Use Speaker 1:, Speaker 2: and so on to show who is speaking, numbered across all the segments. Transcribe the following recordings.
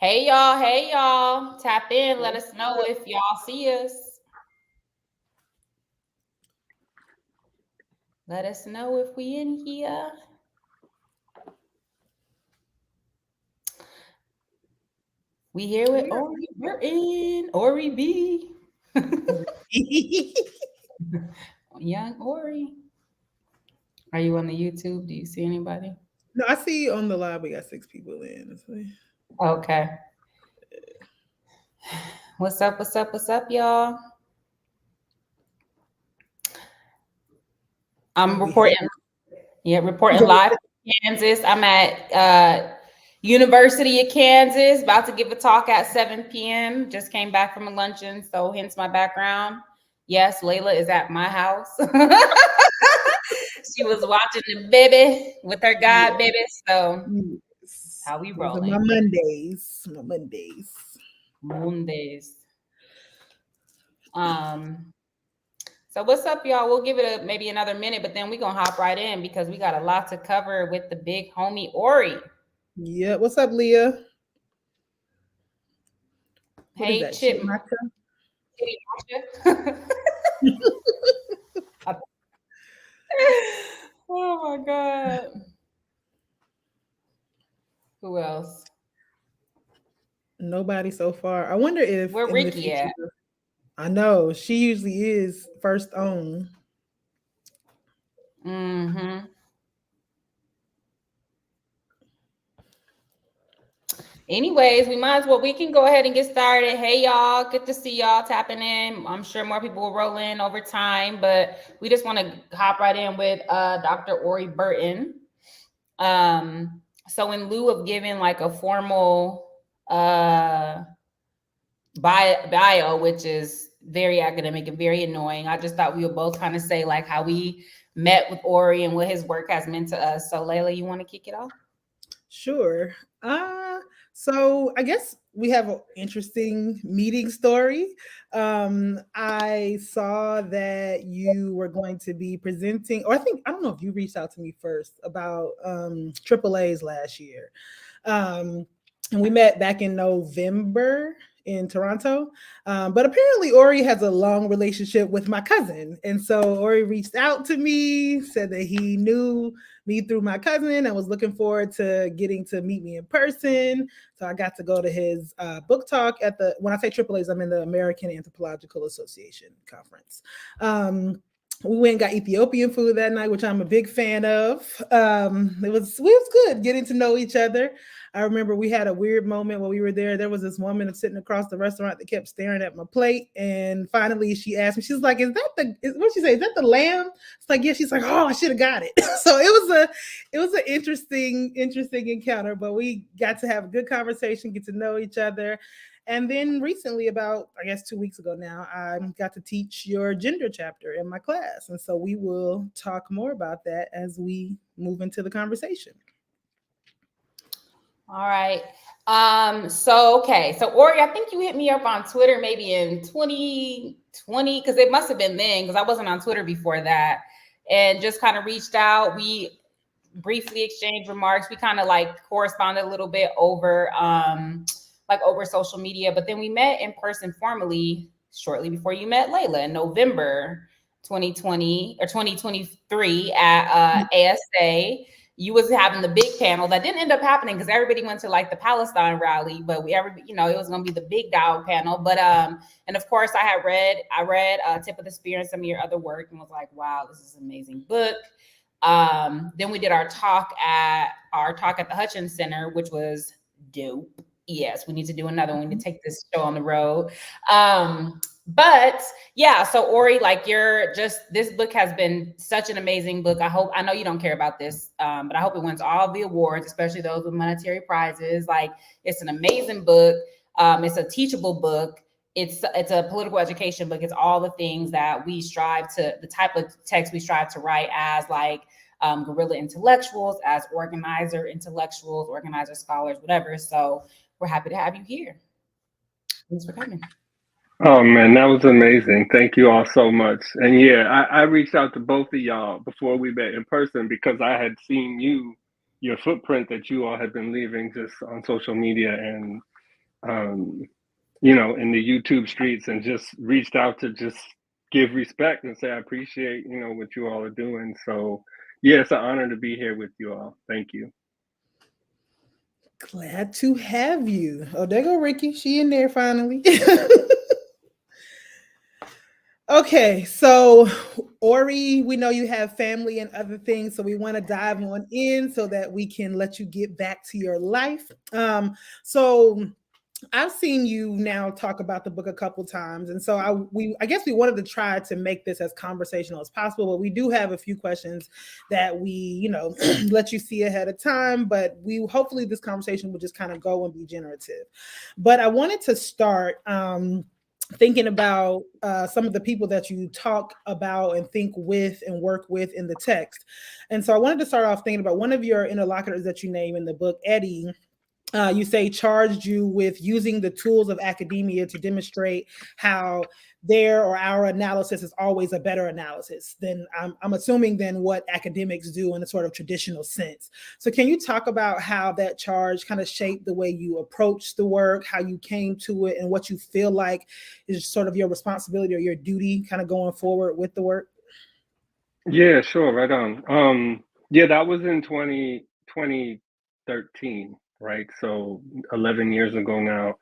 Speaker 1: Hey y'all. Tap in. Let us know if y'all see us. Let us know if we in here. We here with Ori. We're in Ori B. Young Ori. Are you on the YouTube? Do you see anybody?
Speaker 2: No, I see on the live we got 6 people in.
Speaker 1: Okay. What's up, y'all? I'm reporting. Yeah, reporting live from Kansas. I'm at University of Kansas, about to give a talk at 7 p.m. Just came back from a luncheon, so hence my background. Yes, Layla is at my house. She was watching the baby with her god baby. So how we
Speaker 2: Those are my
Speaker 1: rolling?
Speaker 2: Mondays. My Mondays.
Speaker 1: Mondays. So what's up, y'all? We'll give it maybe another minute, but then we're gonna hop right in because we got a lot to cover with the big homie Ori.
Speaker 2: Yeah. What's up, Leah? What is
Speaker 1: Hey,
Speaker 2: that?
Speaker 1: Chip. Oh my God. Who else?
Speaker 2: Nobody so far. I wonder if
Speaker 1: Where
Speaker 2: in the
Speaker 1: Ricky
Speaker 2: future.
Speaker 1: at?
Speaker 2: I know she usually is first on.
Speaker 1: Mm-hmm. Anyways, we can go ahead and get started. Hey y'all, good to see y'all tapping in. I'm sure more people will roll in over time, but we just want to hop right in with Dr. Ori Burton. So in lieu of giving like a formal bio, which is very academic and very annoying, I just thought we would both kind of say like how we met with Ori and what his work has meant to us. So Layla, you want to kick it off?
Speaker 2: Sure. So I guess we have an interesting meeting story. I saw that you were going to be presenting, or I don't know if you reached out to me first about AAA's last year. And we met back in November in Toronto. But apparently Ori has a long relationship with my cousin. And so Ori reached out to me, said that he knew me through my cousin and was looking forward to getting to meet me in person. So I got to go to his book talk when I say AAA's, I'm in the American Anthropological Association conference. We went and got Ethiopian food that night, which I'm a big fan of. It was good getting to know each other. I remember we had a weird moment while we were there. There was this woman sitting across the restaurant that kept staring at my plate. And finally she asked me, she's like, what'd she say? Is that the lamb? It's like, yeah. She's like, oh, I should have got it. So it was an interesting encounter, but we got to have a good conversation, get to know each other. And then recently, about I guess 2 weeks ago now, I got to teach your gender chapter in my class. And so we will talk more about that as we move into the conversation.
Speaker 1: All right. So Ori, I think you hit me up on Twitter maybe in 2020, because it must have been then, because I wasn't on Twitter before that, and just kind of reached out. We briefly exchanged remarks. We kind of like corresponded a little bit over over social media, but then we met in person formally shortly before you met Layla in November 2020 or 2023 at ASA. You was having the big panel that didn't end up happening because everybody went to like the Palestine rally, but it was going to be the big dog panel. But and of course I read Tip of the Spear and some of your other work and was like, wow, this is an amazing book. Then we did our talk at the Hutchins Center, which was dope. Yes, we need to do another one. We need to take this show on the road. But yeah, so Ori, like this book has been such an amazing book. I know you don't care about this, but I hope it wins all the awards, especially those with monetary prizes. Like, it's an amazing book. It's a teachable book. It's a political education book. It's all the things that the type of text we strive to write as like guerrilla intellectuals, as organizer intellectuals, organizer scholars, whatever. So we're happy to have you here. Thanks for coming.
Speaker 3: Oh man, that was amazing. Thank you all so much. And yeah, I reached out to both of y'all before we met in person because I had seen your footprint that you all had been leaving just on social media. And in the YouTube streets, and just reached out to just give respect and say I appreciate, what you all are doing. So yeah, it's an honor to be here with you all. Thank you.
Speaker 2: Glad to have you. Oh, there go Ricky. She in there finally. Okay, so Ori, we know you have family and other things, so we want to dive on in so that we can let you get back to your life. So I've seen you now talk about the book a couple times, and so I guess we wanted to try to make this as conversational as possible. But we do have a few questions that we let you see ahead of time. But we hopefully this conversation will just kind of go and be generative. But I wanted to start. Thinking about some of the people that you talk about and think with and work with in the text. And so I wanted to start off thinking about one of your interlocutors that you name in the book, Eddie. You say charged you with using the tools of academia to demonstrate how their or our analysis is always a better analysis than I'm assuming than what academics do in a sort of traditional sense. So can you talk about how that charge kind of shaped the way you approach the work, how you came to it, and what you feel like is sort of your responsibility or your duty kind of going forward with the work?
Speaker 3: Yeah, sure, right on. Yeah, that was in 2013, right? So 11 years ago now.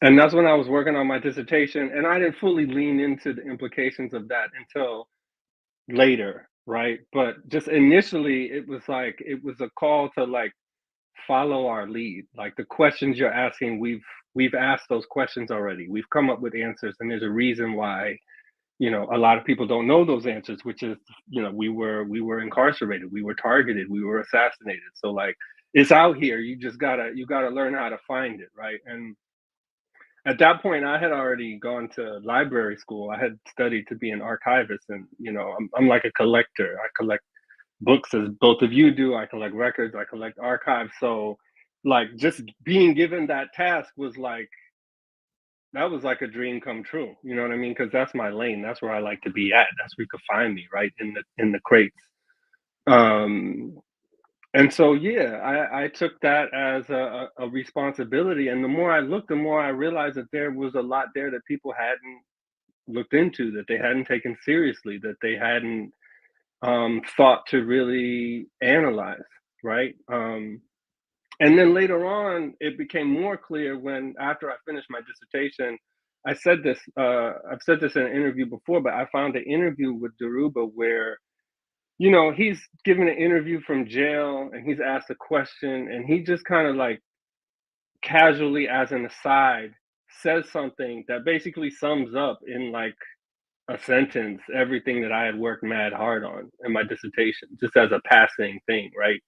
Speaker 3: And that's when I was working on my dissertation, and I didn't fully lean into the implications of that until later, right? But just initially, it was a call to like follow our lead. Like the questions you're asking, we've asked those questions already. We've come up with answers, and there's a reason why, a lot of people don't know those answers, which is, we were incarcerated, we were targeted, we were assassinated. So like it's out here. You gotta learn how to find it, right? And at that point, I had already gone to library school. I had studied to be an archivist, and I'm like a collector. I collect books, as both of you do. I collect records. I collect archives. So, like, just being given that task was like that was like a dream come true. You know what I mean? Because that's my lane. That's where I like to be at. That's where you could find me, right in the crates. Um, and so, yeah, I took that as a responsibility. And the more I looked, the more I realized that there was a lot there that people hadn't looked into, that they hadn't taken seriously, that they hadn't thought to really analyze, right? And then later on, it became more clear when, after I finished my dissertation, I've said this in an interview before, but I found an interview with Daruba where he's given an interview from jail, and he's asked a question, and he just kind of like casually, as an aside, says something that basically sums up in like a sentence everything that I had worked mad hard on in my dissertation, just as a passing thing, right?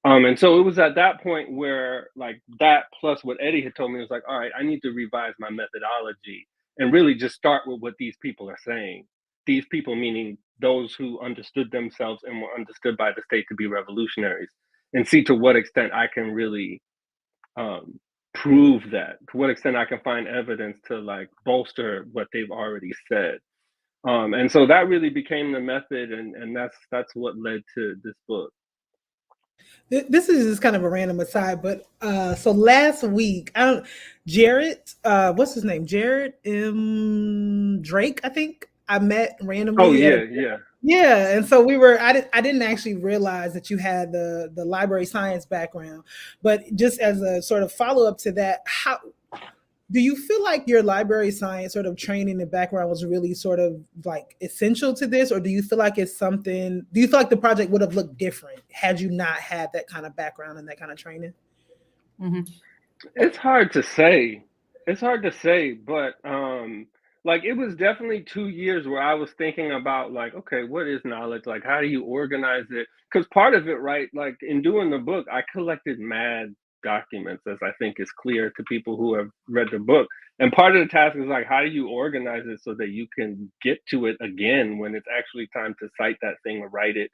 Speaker 3: And so it was at that point where, like, that plus what Eddie had told me was like, all right, I need to revise my methodology and really just start with what these people are saying. These people, meaning those who understood themselves and were understood by the state to be revolutionaries, and see to what extent I can really prove that, to what extent I can find evidence to like bolster what they've already said. And so that really became the method, and that's what led to this book.
Speaker 2: This is just kind of a random aside, but so last week, I don't Jared, what's his name? Jared Drake, I think. I met
Speaker 3: Oh
Speaker 2: randomly at
Speaker 3: yeah,
Speaker 2: a
Speaker 3: yeah.
Speaker 2: yeah, and so we were. I didn't actually realize that you had the library science background, but just as a sort of follow up to that, how do you feel like your library science sort of training and background was really sort of like essential to this, or do you feel like it's something? Do you feel like the project would have looked different had you not had that kind of background and that kind of training?
Speaker 1: Mhm.
Speaker 3: It's hard to say. It's hard to say, but like it was definitely 2 years where I was thinking about like, okay, what is knowledge? Like, how do you organize it? Because part of it, right? Like in doing the book, I collected mad documents, as I think is clear to people who have read the book. And part of the task is like, how do you organize it so that you can get to it again when it's actually time to cite that thing or write it?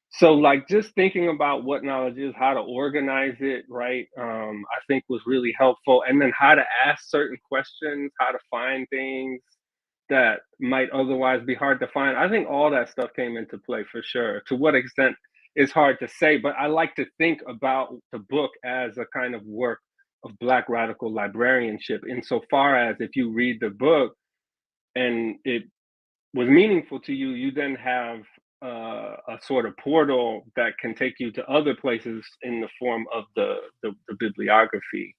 Speaker 3: So like just thinking about what knowledge is, how to organize it, right? I think was really helpful. And then how to ask certain questions, how to find things that might otherwise be hard to find. I think all that stuff came into play for sure. To what extent is hard to say, but I like to think about the book as a kind of work of Black radical librarianship, insofar as if you read the book and it was meaningful to you, you then have a sort of portal that can take you to other places in the form of the bibliography.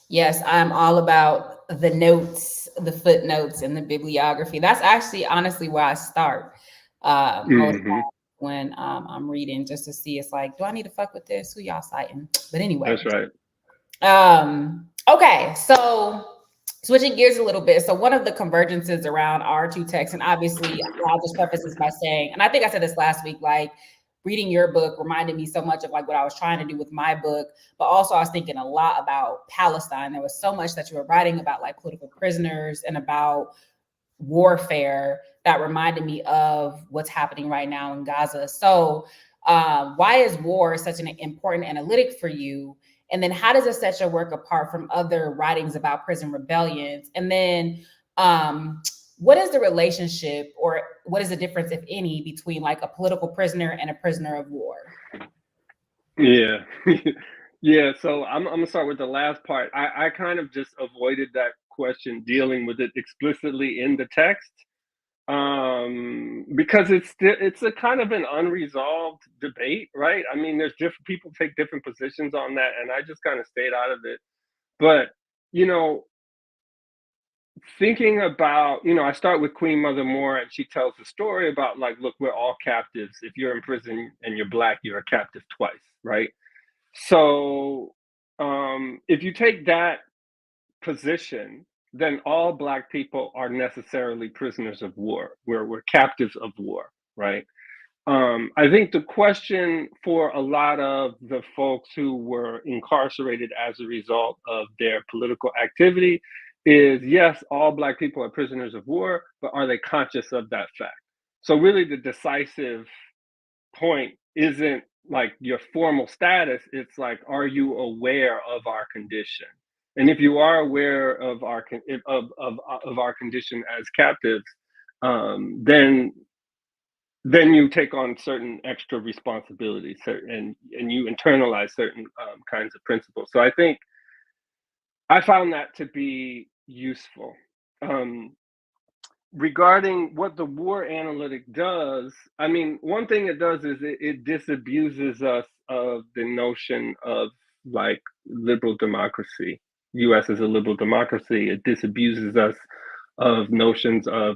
Speaker 1: Yes, I'm all about the notes, the footnotes, and the bibliography. That's actually honestly where I start most
Speaker 3: Mm-hmm.
Speaker 1: when I'm reading, just to see. It's like, do I need to fuck with this? Who y'all citing? But anyway,
Speaker 3: That's right.
Speaker 1: Okay, so switching gears a little bit. So one of the convergences around our two texts, and obviously I'll just preface this by saying, and I think I said this last week, like reading your book reminded me so much of like what I was trying to do with my book, but also I was thinking a lot about Palestine. There was so much that you were writing about, like political prisoners and about warfare, that reminded me of what's happening right now in Gaza. So why is war such an important analytic for you? And then how does it set your work apart from other writings about prison rebellions? And then what is the relationship, or what is the difference, if any, between like a political prisoner and a prisoner of war?
Speaker 3: Yeah. Yeah, so I'm gonna start with the last part. I kind of just avoided that question, dealing with it explicitly in the text, because it's a kind of an unresolved debate, right? I mean, there's different people take different positions on that, and I just kind of stayed out of it. But you know, thinking about, I start with Queen Mother Moore, and she tells the story about, like, look, we're all captives. If you're in prison and you're Black, you're a captive twice, right? So if you take that position, then all Black people are necessarily prisoners of war. We're captives of war, right? I think the question for a lot of the folks who were incarcerated as a result of their political activity is, yes, all Black people are prisoners of war, but are they conscious of that fact? So really the decisive point isn't like your formal status, it's like, are you aware of our condition? And if you are aware of our condition as captives, then you take on certain extra responsibilities, and you internalize certain kinds of principles. So I think I found that to be useful. Regarding what the war analytic does, I mean, one thing it does is it disabuses us of the notion of like liberal democracy. U.S. is a liberal democracy. It disabuses us of notions of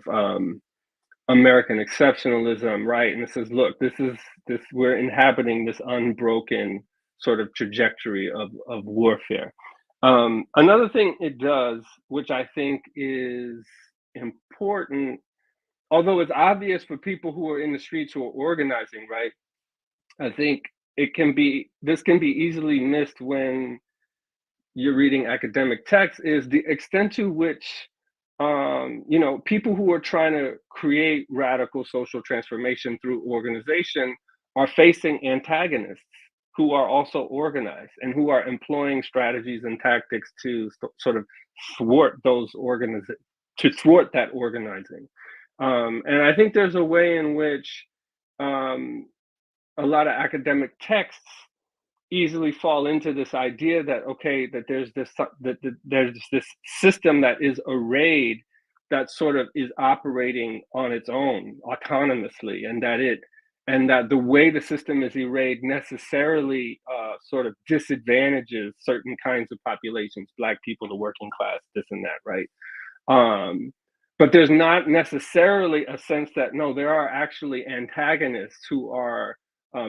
Speaker 3: American exceptionalism, right? And it says, look, we're inhabiting this unbroken sort of trajectory of warfare. Another thing it does, which I think is important, although it's obvious for people who are in the streets who are organizing, right? I think this can be easily missed when you're reading academic text, is the extent to which people who are trying to create radical social transformation through organization are facing antagonists who are also organized and who are employing strategies and tactics to sort of thwart that organizing. And I think there's a way in which a lot of academic texts easily fall into this idea that, okay, that there's this system that is arrayed, that sort of is operating on its own autonomously, and that the way the system is arrayed necessarily sort of disadvantages certain kinds of populations, Black people, the working class, this and that, right? But there's not necessarily a sense that, no, there are actually antagonists who are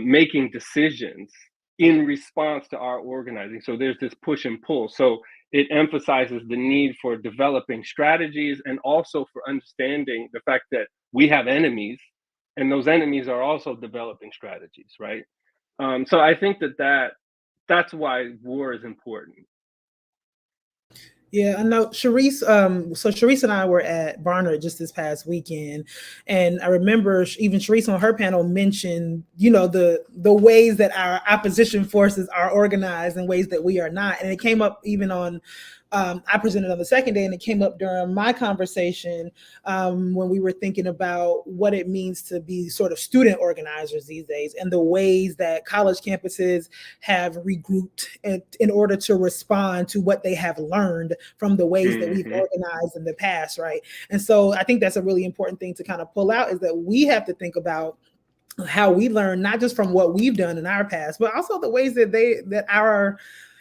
Speaker 3: making decisions in response to our organizing. So there's this push and pull. So it emphasizes the need for developing strategies, and also for understanding the fact that we have enemies, and those enemies are also developing strategies, right? So I think that's why war is important.
Speaker 2: Yeah, I know Sharice. So Sharice and I were at Barnard just this past weekend, and I remember even Sharice on her panel mentioned, the ways that our opposition forces are organized and ways that we are not, and it came up even on I presented on the second day, and it came up during my conversation when we were thinking about what it means to be sort of student organizers these days, and the ways that college campuses have regrouped in order to respond to what they have learned from the ways that we've organized in the past, right? And so I think that's a really important thing to kind of pull out, is that we have to think about how we learn, not just from what we've done in our past, but also the ways that our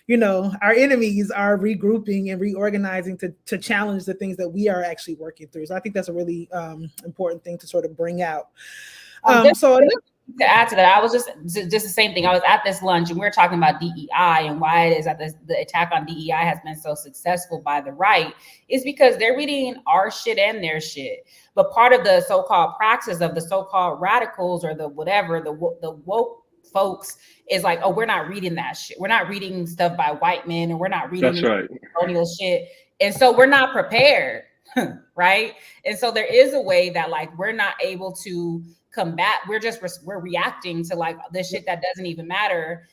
Speaker 2: enemies are regrouping and reorganizing to challenge the things that we are actually working through. So I think that's a really important thing to sort of bring out.
Speaker 1: To add to that, I was just the same thing. I was at this lunch and we were talking about DEI and why it is that the attack on DEI has been so successful by the right is because they're reading our shit and their shit. But part of the so-called praxis of the so-called radicals or the whatever, the woke folks is like, oh, we're not reading that shit. We're not reading stuff by white men, and we're not reading colonial shit. And so we're not prepared, right? And so there is a way that like we're not able to combat. We're reacting to like the shit that doesn't even matter,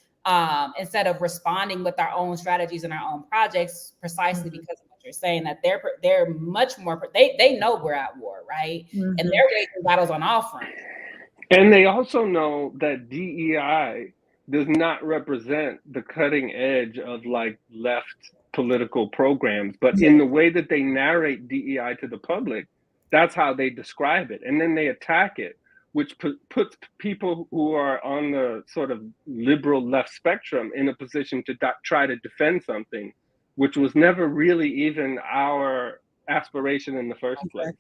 Speaker 1: instead of responding with our own strategies and our own projects, precisely because of what you're saying, that they're much more, they know we're at war, right? And they're waging battles on all fronts.
Speaker 3: And they also know that DEI does not represent the cutting edge of like left political programs, but in the way that they narrate DEI to the public, that's how they describe it. And then they attack it, which puts people who are on the sort of liberal left spectrum in a position to try to defend something, which was never really even our aspiration in the first place.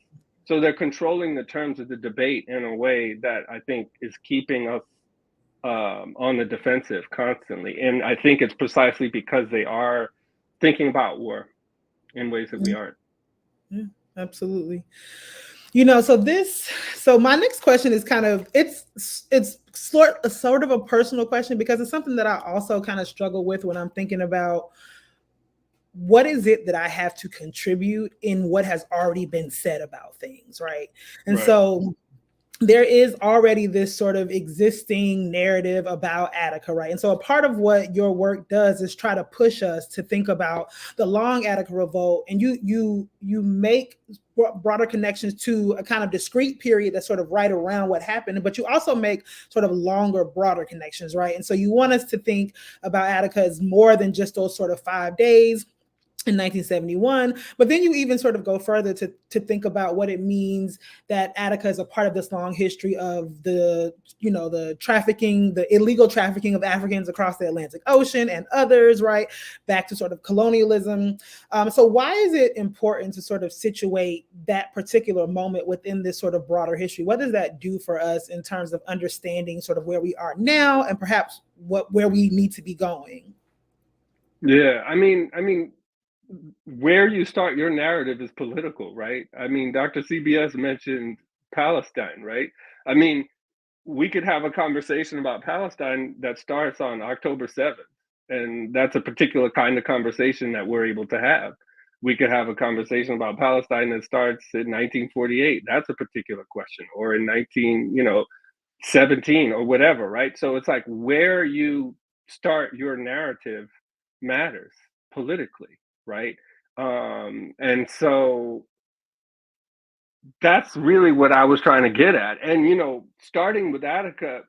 Speaker 3: So they're controlling the terms of the debate in a way that I think is keeping us on the defensive constantly. And I think it's precisely because they are thinking about war in ways that we aren't.
Speaker 2: Yeah, absolutely. So my next question is kind of, it's sort of a personal question, because it's something that I also kind of struggle with when I'm thinking about what is it that I have to contribute in what has already been said about things, right? And so there is already this sort of existing narrative about Attica, right? And so a part of what your work does is try to push us to think about the long Attica revolt, and you make broader connections to a kind of discrete period that's sort of right around what happened, but you also make sort of longer, broader connections, right? And so you want us to think about Attica as more than just those sort of 5 days in 1971, but then you even sort of go further to think about what it means that Attica is a part of this long history of the trafficking, the illegal trafficking of Africans across the Atlantic Ocean and others, right? Back to sort of colonialism. So why is it important to sort of situate that particular moment within this sort of broader history? What does that do for us in terms of understanding sort of where we are now and perhaps where we need to be going?
Speaker 3: Yeah, I mean, where you start your narrative is political, right? I mean, Dr. CBS mentioned Palestine, right? I mean, we could have a conversation about Palestine that starts on October 7th, and that's a particular kind of conversation that we're able to have. We could have a conversation about Palestine that starts in 1948. That's a particular question, or in 1917 or whatever, right? So it's like where you start your narrative matters politically, right? And so that's really what I was trying to get at. And starting with Attica,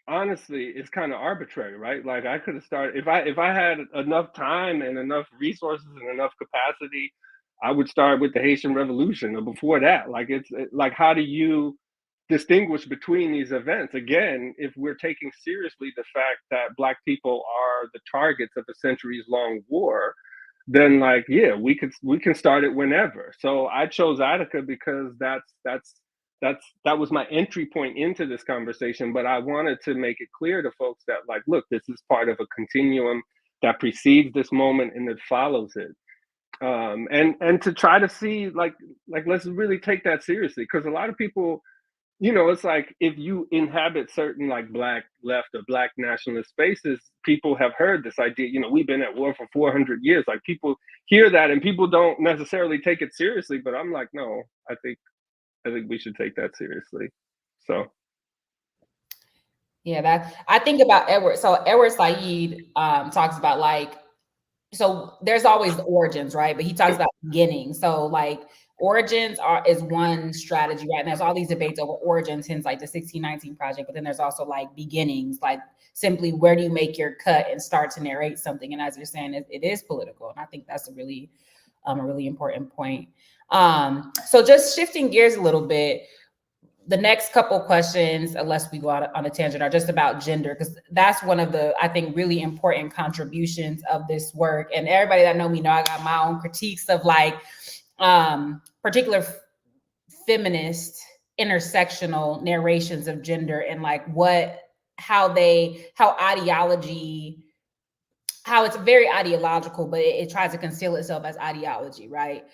Speaker 3: honestly, it's kind of arbitrary, right? Like I could have started if I had enough time and enough resources and enough capacity, I would start with the Haitian Revolution or before that. Like it's like, how do you distinguish between these events? Again, if we're taking seriously the fact that Black people are the targets of a centuries-long war, then like, yeah, we can start it whenever. So I chose Attica because that was my entry point into this conversation. But I wanted to make it clear to folks that like, look, this is part of a continuum that precedes this moment and that follows it. And to try to see like let's really take that seriously, because a lot of people, it's like if you inhabit certain like Black left or Black nationalist spaces, people have heard this idea, we've been at war for 400 years. Like people hear that and people don't necessarily take it seriously. But I'm like, no, I think we should take that seriously. So.
Speaker 1: Yeah, I think about Edward. So Edward Said talks about like so there's always the origins, right? But he talks about beginnings. So like origins is one strategy, right? And there's all these debates over origins, hence like the 1619 project. But then there's also like beginnings, like simply where do you make your cut and start to narrate something? And as you're saying, it is political, and I think that's a really important point. So just shifting gears a little bit, the next couple questions, unless we go out on a tangent, are just about gender, because that's one of the, I think, really important contributions of this work. And everybody that know me know I got my own critiques of like particular feminist intersectional narrations of gender, and like how ideology, how it's very ideological, but it tries to conceal itself as ideology, right?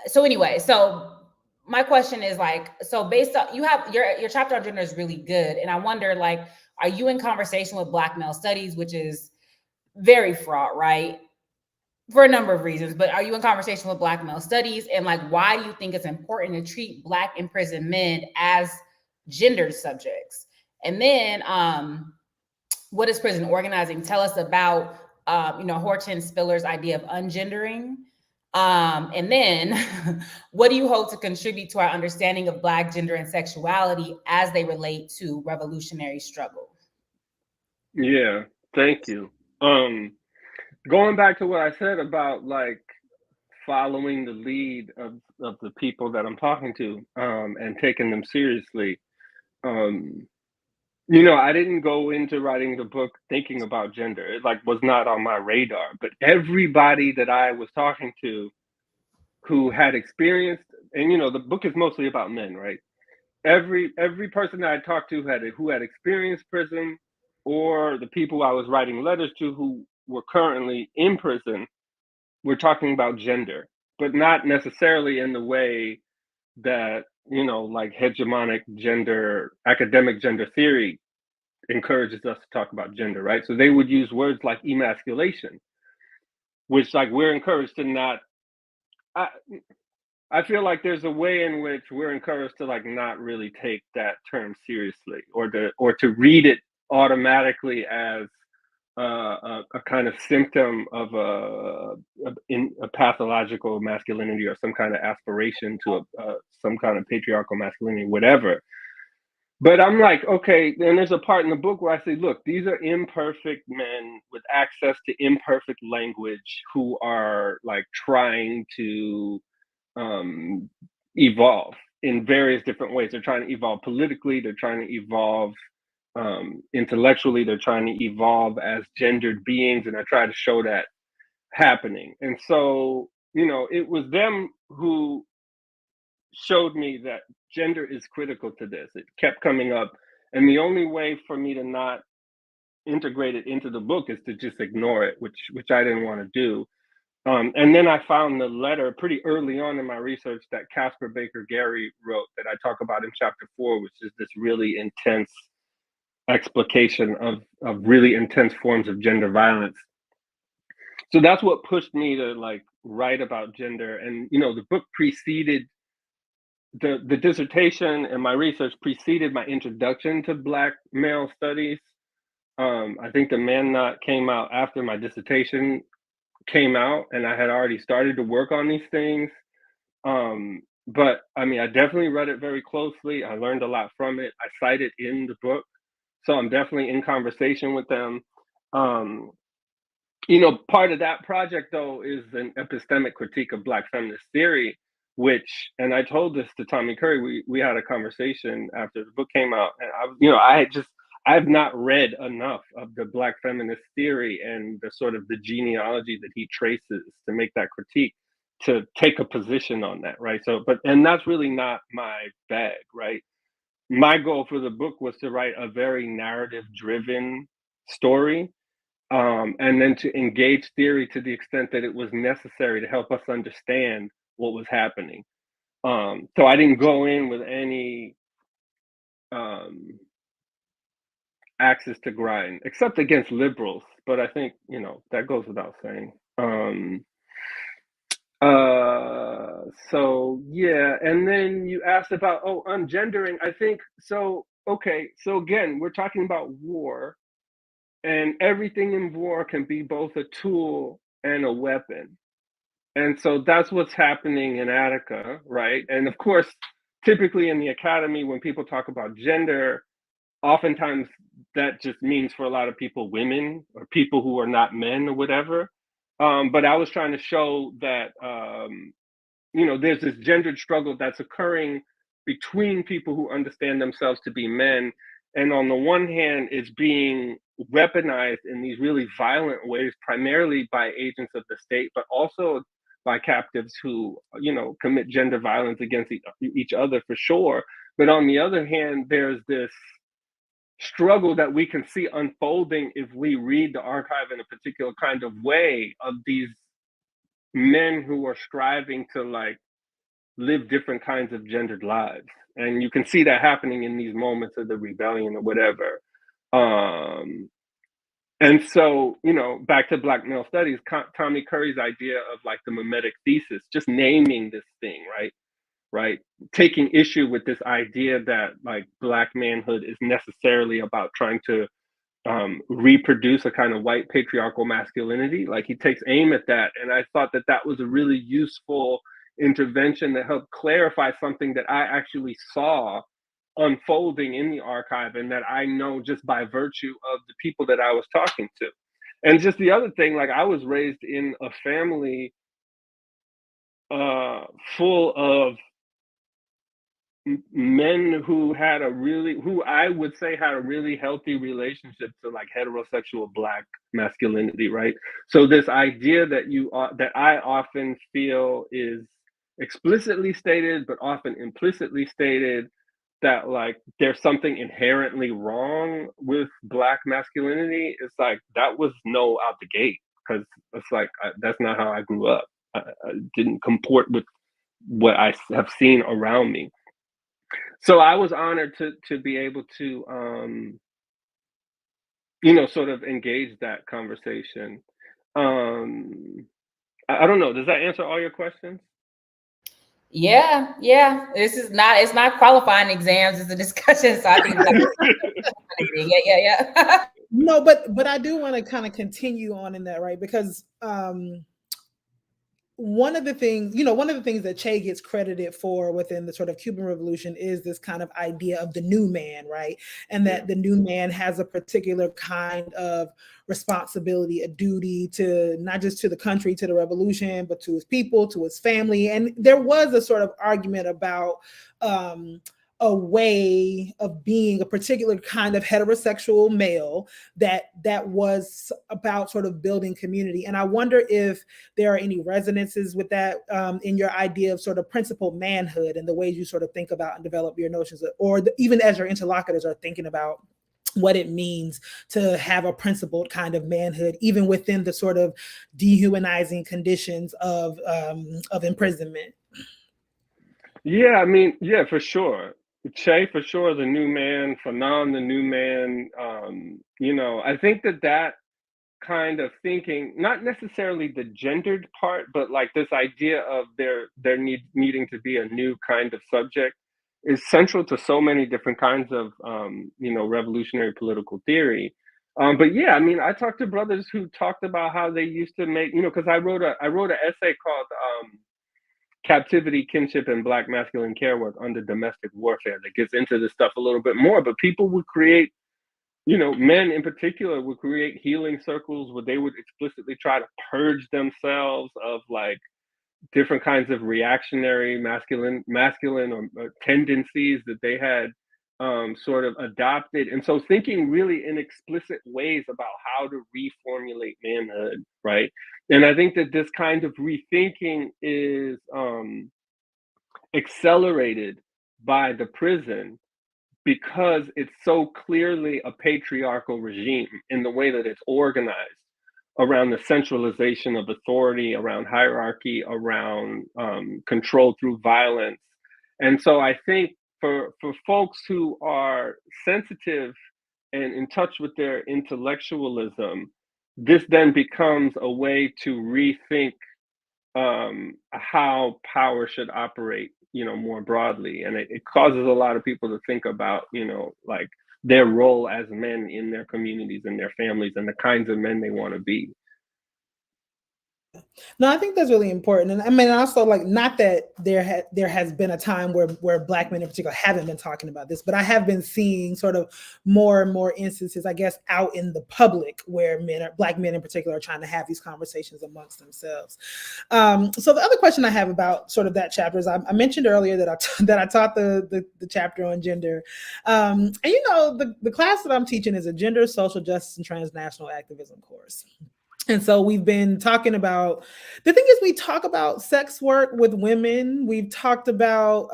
Speaker 1: So anyway, so my question is like, so based on, you have your chapter on gender is really good, and I wonder, like, are you in conversation with Black male studies, which is very fraught, right, for a number of reasons, but are you in conversation with Black male studies, and like, why do you think it's important to treat Black imprisoned men as gendered subjects? And then what does prison organizing tell us about Hortense Spiller's idea of ungendering? And then what do you hope to contribute to our understanding of Black gender and sexuality as they relate to revolutionary struggle?
Speaker 3: Yeah, thank you. Going back to what I said about like following the lead of the people that I'm talking to, and taking them seriously. I didn't go into writing the book thinking about gender. It like was not on my radar. But everybody that I was talking to who had experienced, and the book is mostly about men, right? Every person that I talked to who had experienced prison, or the people I was writing letters to who were currently in prison, were talking about gender, but not necessarily in the way that like hegemonic gender, academic gender theory encourages us to talk about gender, right? So they would use words like emasculation, which like we're encouraged to not. I feel like there's a way in which we're encouraged to like not really take that term seriously, or to read it automatically as a kind of symptom of a pathological masculinity, or some kind of aspiration to some kind of patriarchal masculinity, whatever. But I'm like, okay, then there's a part in the book where I say, look, these are imperfect men with access to imperfect language who are like trying to evolve in various different ways. They're trying to evolve politically, they're trying to evolve intellectually, they're trying to evolve as gendered beings, and I try to show that happening. And so, it was them who showed me that gender is critical to this. It kept coming up, and the only way for me to not integrate it into the book is to just ignore it, which I didn't want to do. And then I found the letter pretty early on in my research that Casper Baker Gary wrote, that I talk about in chapter 4, which is this really intense explication of really intense forms of gender violence. So that's what pushed me to like write about gender. And the book preceded the dissertation, and my research preceded my introduction to Black male studies. I think the Man Not came out after my dissertation came out, and I had already started to work on these things. But I mean, I definitely read it very closely. I learned a lot from it. I cite it in the book, so I'm definitely in conversation with them. Part of that project though is an epistemic critique of Black feminist theory, which, and I told this to Tommy Curry. We had a conversation after the book came out, and I've not read enough of the Black feminist theory and the sort of the genealogy that he traces to make that critique, to take a position on that, right? So, and that's really not my bag, right? My goal for the book was to write a very narrative-driven story, and then to engage theory to the extent that it was necessary to help us understand what was happening. So I didn't go in with any axis to grind, except against liberals. But I think that goes without saying. So yeah, and then you asked about ungendering. I think so. Okay, so again, we're talking about war. and everything in war can be both a tool and a weapon. And so that's what's happening in Attica, right? And of course, typically in the academy, when people talk about gender, oftentimes that just means for a lot of people women or people who are not men or whatever. But I was trying to show that there's this gendered struggle that's occurring between people who understand themselves to be men, and on the one hand it's being weaponized in these really violent ways, primarily by agents of the state, but also by captives who commit gender violence against each other, for sure. But on the other hand, there's this struggle that we can see unfolding if we read the archive in a particular kind of way, of these men who are striving to like live different kinds of gendered lives. And you can see that happening in these moments of the rebellion or whatever. And so, back to Black male studies, Tommy Curry's idea of like the mimetic thesis, just naming this thing, right? Taking issue with this idea that like Black manhood is necessarily about trying to reproduce a kind of white patriarchal masculinity. Like he takes aim at that. And I thought that that was a really useful intervention that helped clarify something that I actually saw unfolding in the archive, and that I know just by virtue of the people that I was talking to. And just the other thing, like I was raised in a family full of men who I would say had a really healthy relationship to like heterosexual Black masculinity, right? So this idea that I often feel is explicitly stated, but often implicitly stated, that like there's something inherently wrong with Black masculinity, it's like that was no out the gate, because it's like that's not how I grew up. I didn't comport with what I have seen around me. So I was honored to be able to sort of engage that conversation. I don't know, does that answer all your questions?
Speaker 1: Yeah. It's not qualifying exams, it's a discussion. So I think yeah.
Speaker 2: No, but I do want to kind of continue on in that, right? Because one of the things that Che gets credited for within the sort of Cuban Revolution is this kind of idea of the new man, right? And that the new man has a particular kind of responsibility, a duty to not just to the country, to the revolution, but to his people, to his family. And there was a sort of argument about a way of being a particular kind of heterosexual male that was about sort of building community. And I wonder if there are any resonances with that in your idea of sort of principled manhood and the ways you sort of think about and develop your notions, even as your interlocutors are thinking about what it means to have a principled kind of manhood, even within the sort of dehumanizing conditions of imprisonment.
Speaker 3: Yeah, I mean, yeah, for sure. Che, for sure, the new man, Fanon, the new man. I think that kind of thinking, not necessarily the gendered part, but like this idea of there needing to be a new kind of subject, is central to so many different kinds of revolutionary political theory. But yeah, I mean, I talked to brothers who talked about how they used to make, because I wrote an essay called Captivity, Kinship, and Black Masculine Care Work Under Domestic Warfare that gets into this stuff a little bit more. But people would create, men in particular would create healing circles where they would explicitly try to purge themselves of like different kinds of reactionary masculine or tendencies that they had sort of adopted. And so thinking really in explicit ways about how to reformulate manhood, right? And I think that this kind of rethinking is accelerated by the prison, because it's so clearly a patriarchal regime in the way that it's organized around the centralization of authority, around hierarchy, around control through violence. And so I think for folks who are sensitive and in touch with their intellectualism, this then becomes a way to rethink how power should operate, more broadly. And it causes a lot of people to think about, like their role as men in their communities and their families and the kinds of men they want to be.
Speaker 2: No, I think that's really important. And I mean, also, like, not that there has been a time where Black men in particular haven't been talking about this, but I have been seeing sort of more and more instances, I guess, out in the public where Black men in particular are trying to have these conversations amongst themselves. So the other question I have about sort of that chapter is, I mentioned earlier that I taught the chapter on gender. And the class that I'm teaching is a gender, social justice, and transnational activism course. And so we've been talking about, the thing is, we talk about sex work with women. We've talked about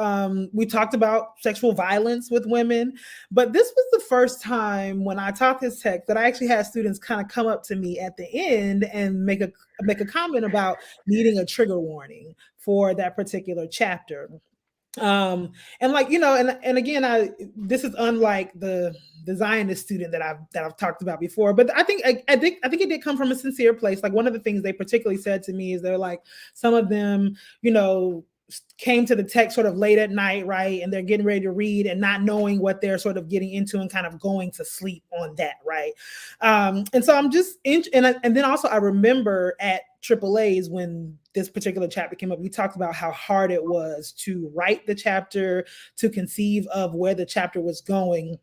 Speaker 2: sexual violence with women. But this was the first time when I taught this text that I actually had students kind of come up to me at the end and make a comment about needing a trigger warning for that particular chapter. And like, and again, this is unlike the Zionist student that I've talked about before, but I think it did come from a sincere place. Like, one of the things they particularly said to me is, they're like, some of them, came to the text sort of late at night, right? And they're getting ready to read and not knowing what they're sort of getting into and kind of going to sleep on that, right? And so I'm just, and then also I remember at AAA's, when this particular chapter came up, we talked about how hard it was to write the chapter, to conceive of where the chapter was going.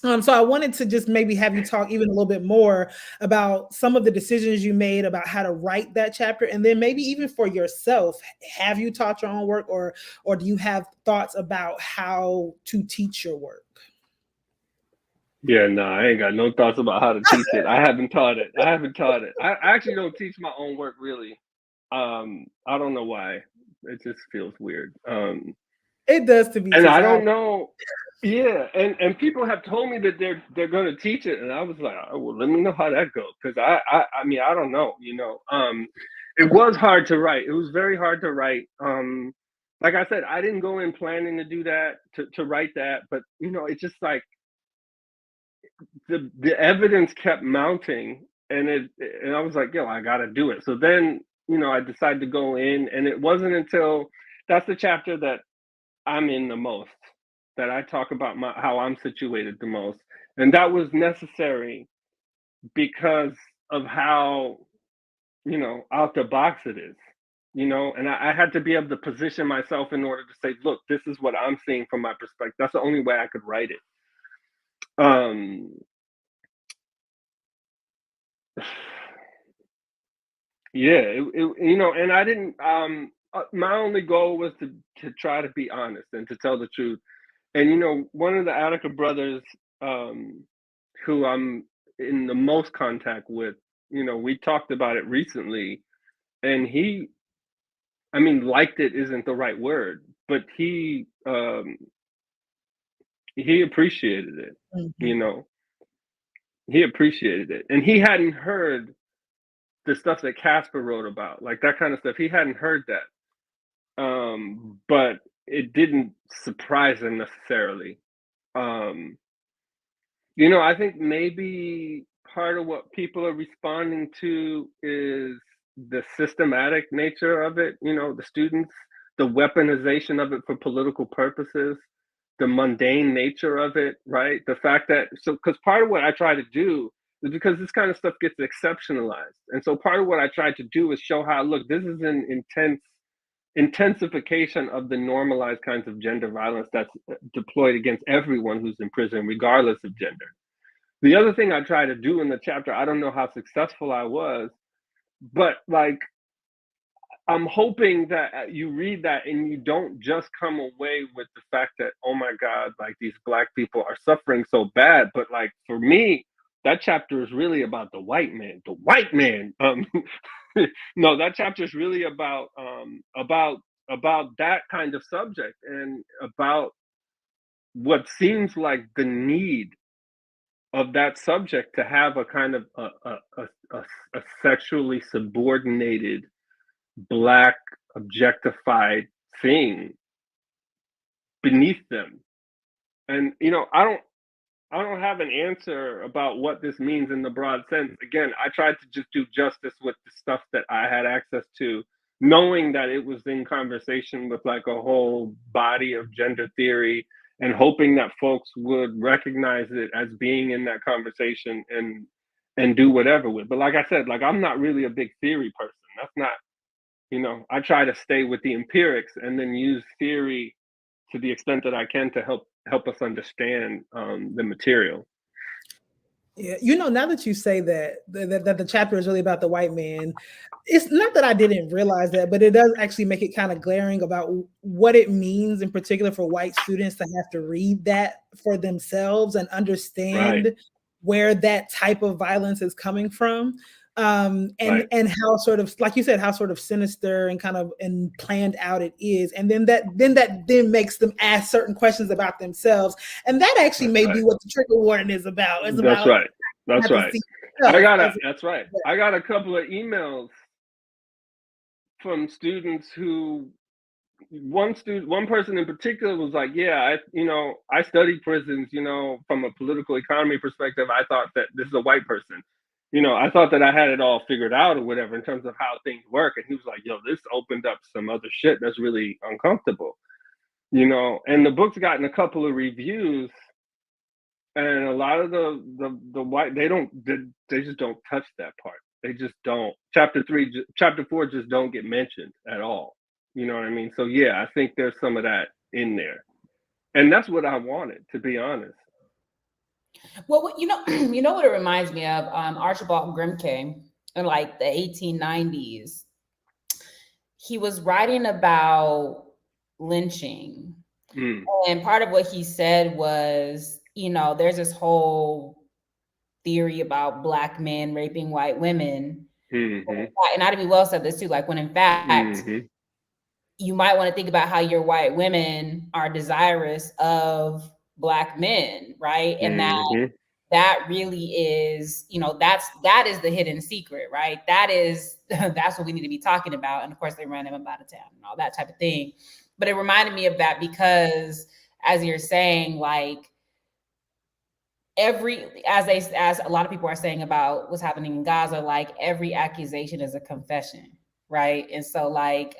Speaker 2: So I wanted to just maybe have you talk even a little bit more about some of the decisions you made about how to write that chapter, and then maybe even for yourself, have you taught your own work, or do you have thoughts about how to teach your work?
Speaker 3: Yeah, no, I ain't got no thoughts about how to teach it. I haven't taught it. I actually don't teach my own work, really. I don't know why. It just feels weird.
Speaker 2: It does to me.
Speaker 3: And I don't know. Yeah, and people have told me that they're going to teach it, and I was like, oh, well, let me know how that goes, because I mean, I don't know. It was hard to write. It was very hard to write. Like I said, I didn't go in planning to do that, to write that, but it's just like the evidence kept mounting, and I was like, yo, I got to do it. So then I decided to go in, and it wasn't until that's the chapter that I'm in the most, that I talk about how I'm situated the most. And that was necessary because of how, out the box it is, and I had to be able to position myself in order to say, look, this is what I'm seeing from my perspective. That's the only way I could write it. Yeah, and I didn't, my only goal was to try to be honest and to tell the truth. And one of the Attica brothers, who I'm in the most contact with, we talked about it recently, and he, I mean, liked it isn't the right word, but he appreciated it.
Speaker 2: Mm-hmm.
Speaker 3: He appreciated it, and he hadn't heard the stuff that Casper wrote about, like that kind of stuff. He hadn't heard that, but it didn't surprise him necessarily. I think maybe part of what people are responding to is the systematic nature of it, the students, the weaponization of it for political purposes, the mundane nature of it, right? The fact that, because part of what I try to do is, because this kind of stuff gets exceptionalized. And so part of what I try to do is show how, look, this is an intensification of the normalized kinds of gender violence that's deployed against everyone who's in prison, regardless of gender. The other thing I try to do in the chapter, I don't know how successful I was, but like, I'm hoping that you read that and you don't just come away with the fact that, oh my God, like these Black people are suffering so bad. But like, for me, that chapter is really about the white man. The white man. No, that chapter is really about that kind of subject, and about what seems like the need of that subject to have a kind of a sexually subordinated, Black objectified thing beneath them. And I don't have an answer about what this means in the broad sense. Again, I tried to just do justice with the stuff that I had access to, knowing that it was in conversation with like a whole body of gender theory and hoping that folks would recognize it as being in that conversation and do whatever with. But like I said, like I'm not really a big theory person. That's not, I try to stay with the empirics and then use theory to the extent that I can to help us understand the material.
Speaker 2: Yeah, now that you say that the chapter is really about the white man, it's not that I didn't realize that, but it does actually make it kind of glaring about what it means in particular for white students to have to read that for themselves and understand
Speaker 3: Right.
Speaker 2: where that type of violence is coming from. And
Speaker 3: Right.
Speaker 2: and how sort of, like you said, how sort of sinister and kind of and planned out it is, and then makes them ask certain questions about themselves, and that actually
Speaker 3: That's
Speaker 2: may
Speaker 3: right.
Speaker 2: be what the trigger warning is about. It's
Speaker 3: That's
Speaker 2: about
Speaker 3: right. That's
Speaker 2: have to
Speaker 3: right.
Speaker 2: see yourself
Speaker 3: That's right. I got a couple of emails from students who one person in particular was like, yeah, I studied prisons, from a political economy perspective. I thought that this is a white person. I thought that I had it all figured out or whatever in terms of how things work. And he was like, yo, this opened up some other shit that's really uncomfortable. And the book's gotten a couple of reviews, and a lot of the white, they just don't touch that part. They just don't. Chapter 4 just don't get mentioned at all. You know what I mean? So yeah, I think there's some of that in there, and that's what I wanted, to be honest.
Speaker 1: Well, you know what it reminds me of? Archibald Grimke in like the 1890s. He was writing about lynching.
Speaker 3: Mm.
Speaker 1: And part of what he said was, there's this whole theory about Black men raping white women.
Speaker 3: Mm-hmm.
Speaker 1: And Ida B. Wells said this too, like when in fact,
Speaker 3: Mm-hmm.
Speaker 1: you might want to think about how your white women are desirous of Black men, right? And
Speaker 3: Mm-hmm.
Speaker 1: that really is, that is the hidden secret, right? That's what we need to be talking about. And of course they ran him out of town and all that type of thing. But it reminded me of that because, as you're saying, like as a lot of people are saying about what's happening in Gaza, like every accusation is a confession, right? And so like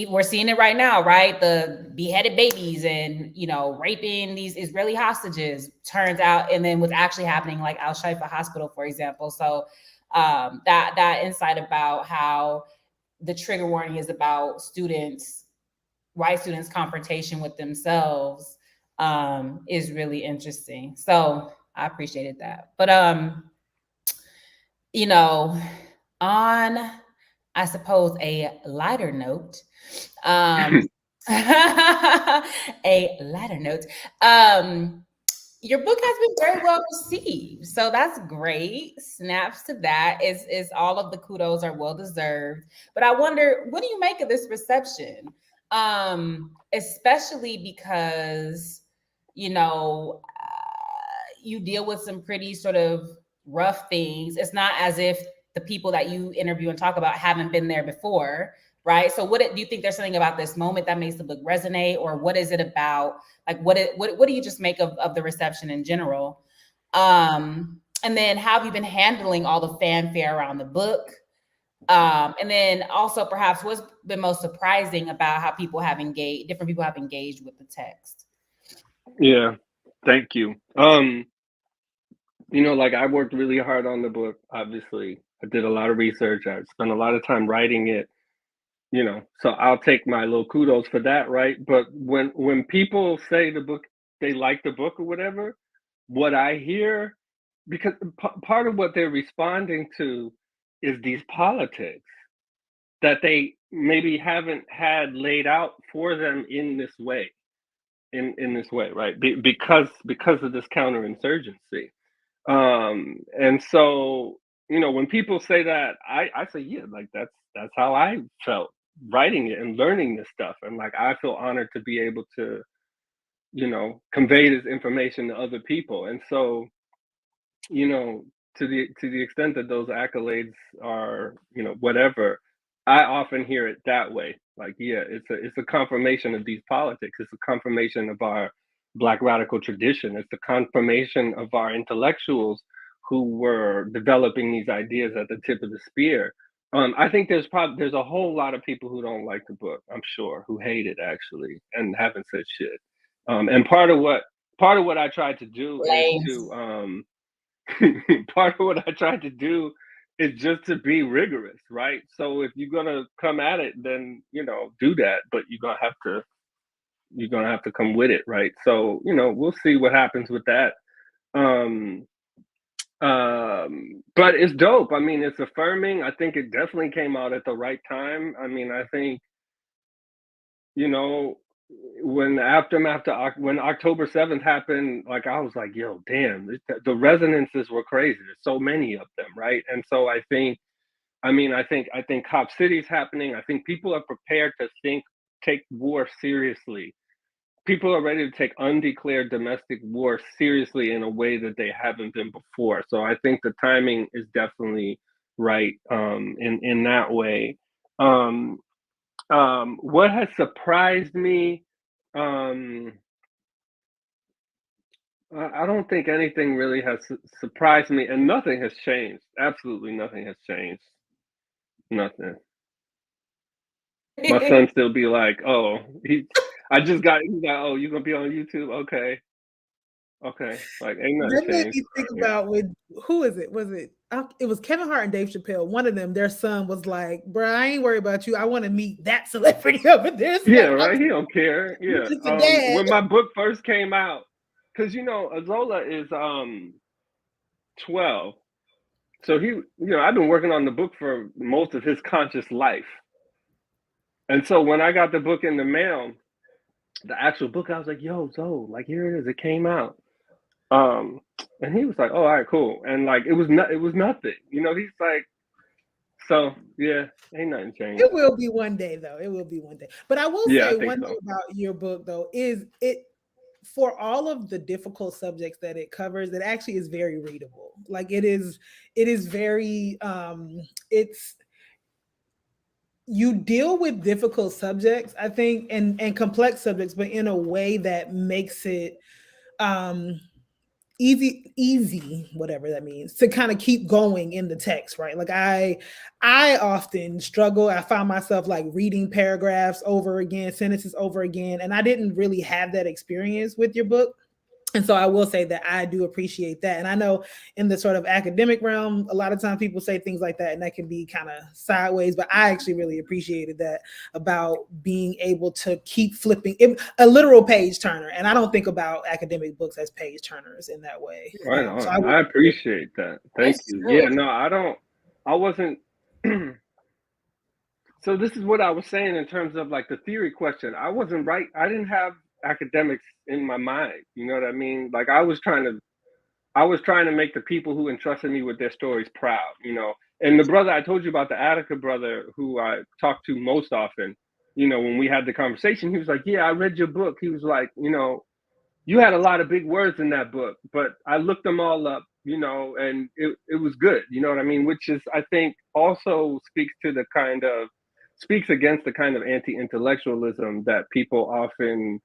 Speaker 1: we're seeing it right now, right? The beheaded babies and raping these Israeli hostages turns out, and then what's actually happening, like Al Shifa Hospital, for example. So that insight about how the trigger warning is about white students' confrontation with themselves is really interesting. So I appreciated that. But on, I suppose, a lighter note, a lighter note, your book has been very well received. So that's great. Snaps to that. Is all of the kudos are well deserved. But I wonder, what do you make of this reception? Especially because, you deal with some pretty sort of rough things. It's not as if the people that you interview and talk about haven't been there before, right? So do you think there's something about this moment that makes the book resonate, or what is it about? Like what do you just make of the reception in general? And then how have you been handling all the fanfare around the book? And then also perhaps what's been most surprising about how different people have engaged with the text?
Speaker 3: Yeah, thank you. Like I worked really hard on the book, obviously. I did a lot of research. I spent a lot of time writing it, so I'll take my little kudos for that, right? But when people say they like the book or whatever, what I hear, because part of what they're responding to is these politics that they maybe haven't had laid out for them in this way, right? Because of this counterinsurgency. And so, when people say that, I say, yeah, like that's how I felt writing it and learning this stuff. And like, I feel honored to be able to, convey this information to other people. And so, you know, to the extent that those accolades are, whatever, I often hear it that way. Like, yeah, it's a confirmation of these politics. It's a confirmation of our Black radical tradition. It's the confirmation of our intellectuals who were developing these ideas at the tip of the spear I think there's a whole lot of people who don't like the book, I'm sure, who hate it actually and haven't said shit. And part of what I tried to do is
Speaker 1: Lames.
Speaker 3: to part of what I tried to do is just to be rigorous, right? So if you're gonna come at it, then do that, but you're gonna have to come with it, right? So we'll see what happens with that. Um, but it's dope. I mean, it's affirming. I think it definitely came out at the right time. I mean, I think you know when the aftermath to when October 7th happened, like I was like, yo, damn, the resonances were crazy. There's so many of them, right? And so I think, I think Cop City's happening. I think people are prepared to take war seriously. People are ready to take undeclared domestic war seriously in a way that they haven't been before. So I think the timing is definitely right in that way. Um, what has surprised me? Um, I don't think anything really has surprised me, and nothing has changed. Absolutely nothing has changed. Nothing. My son still be like, "Oh, I just got." He's like, "Oh, you gonna be on YouTube? Okay, okay." Like, ain't nothing
Speaker 2: That made
Speaker 3: changed.
Speaker 2: me think
Speaker 3: Yeah.
Speaker 2: about with who is it? Was it? It was Kevin Hart and Dave Chappelle. One of them, their son was like, "Bro, I ain't worried about you. I want to meet that celebrity over there." So
Speaker 3: Yeah,
Speaker 2: like, I'm
Speaker 3: right. He don't care. Yeah.
Speaker 2: just a dad.
Speaker 3: When my book first came out, because Azola is 12, so I've been working on the book for most of his conscious life, and so when I got the book in the mail, the actual book, I was like, "Yo, Zoe, like here it is. It came out." Um, and he was like, "Oh, all right, cool." And like it was nothing. He's like, so yeah, ain't nothing changed.
Speaker 2: It will be one day, though. It will be one day. But I will
Speaker 3: Yeah, I
Speaker 2: say
Speaker 3: think
Speaker 2: one thing
Speaker 3: so.
Speaker 2: about your book, though, is it for all of the difficult subjects that it covers, it actually is very readable. Like it is very it's you deal with difficult subjects, I think, and complex subjects, but in a way that makes it um easy, whatever that means, to kind of keep going in the text, right? Like I often struggle. I found myself like reading paragraphs over again, sentences over again, and I didn't really have that experience with your book. And so I will say that I do appreciate that. And I know in the sort of academic realm, a lot of times people say things like that and that can be kind of sideways, but I actually really appreciated that about being able to keep flipping a literal page turner. And I don't think about academic books as page turners in that way.
Speaker 3: Right
Speaker 2: So
Speaker 3: on.
Speaker 2: I
Speaker 3: I
Speaker 2: would.
Speaker 3: appreciate that. Thank
Speaker 1: That's
Speaker 3: you. Yeah,
Speaker 1: true.
Speaker 3: no, I wasn't. So this is what I was saying in terms of like the theory question. I wasn't right. I didn't have academics in my mind. You know what I mean? Like I was trying to make the people who entrusted me with their stories proud. And the brother I told you about, the Attica brother who I talked to most often, when we had the conversation, he was like, "Yeah, I read your book." He was like, "You had a lot of big words in that book, but I looked them all up, and it was good." You know what I mean? Which is, I think, also speaks against the kind of anti-intellectualism that people often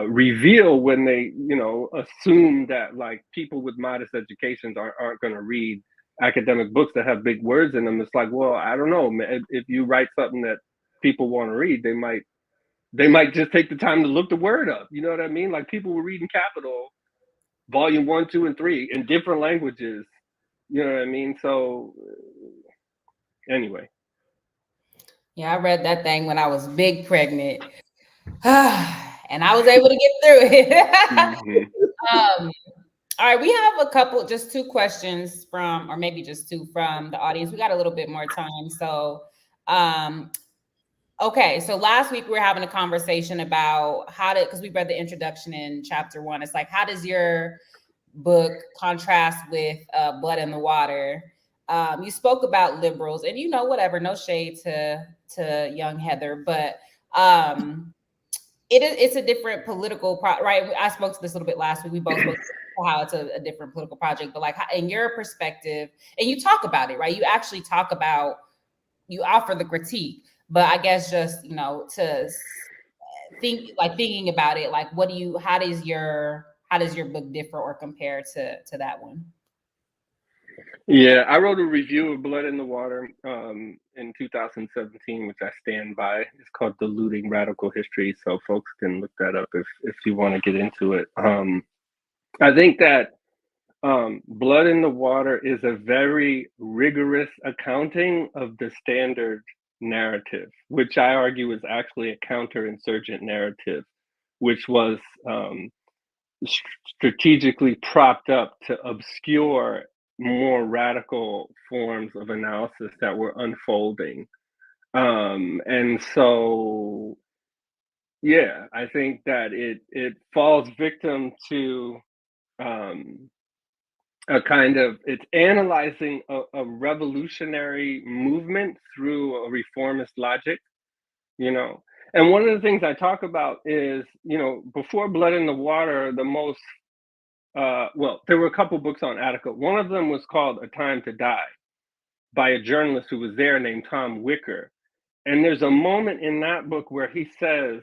Speaker 3: reveal when they, assume that like people with modest educations aren't going to read academic books that have big words in them. It's like, well, I don't know, man. If you write something that people want to read, they might just take the time to look the word up. You know what I mean? Like people were reading Capital, volume 1, 2, and 3 in different languages. You know what I mean? So anyway.
Speaker 1: Yeah, I read that thing when I was big pregnant. And I was able to get through it.
Speaker 3: Mm-hmm.
Speaker 1: um, all right, we have just two questions from, or maybe just two from the audience. We got a little bit more time. So, okay. So last week we were having a conversation about because we read the introduction in chapter 1. It's like, how does your book contrast with Blood in the Water? You spoke about liberals and, whatever, no shade to young Heather, but it's a different political right. I spoke to this a little bit last week. We both spoke how it's a different political project, but like in your perspective, and you talk about it, right? You actually talk about, you offer the critique, but I guess just, to thinking about it, like, how does your book differ or compare to that one?
Speaker 3: Yeah, I wrote a review of Blood in the Water in 2017, which I stand by. It's called Diluting Radical History, so folks can look that up if you want to get into it. I think that Blood in the Water is a very rigorous accounting of the standard narrative, which I argue is actually a counterinsurgent narrative, which was strategically propped up to obscure more radical forms of analysis that were unfolding. And so, yeah, I think that it falls victim to a kind of, it's analyzing a revolutionary movement through a reformist logic, you know. And one of the things I talk about is, you know, before Blood in the Water, the most well, there were a couple books on Attica. One of them was called A Time to Die by a journalist who was there named Tom Wicker. And there's a moment in that book where he says,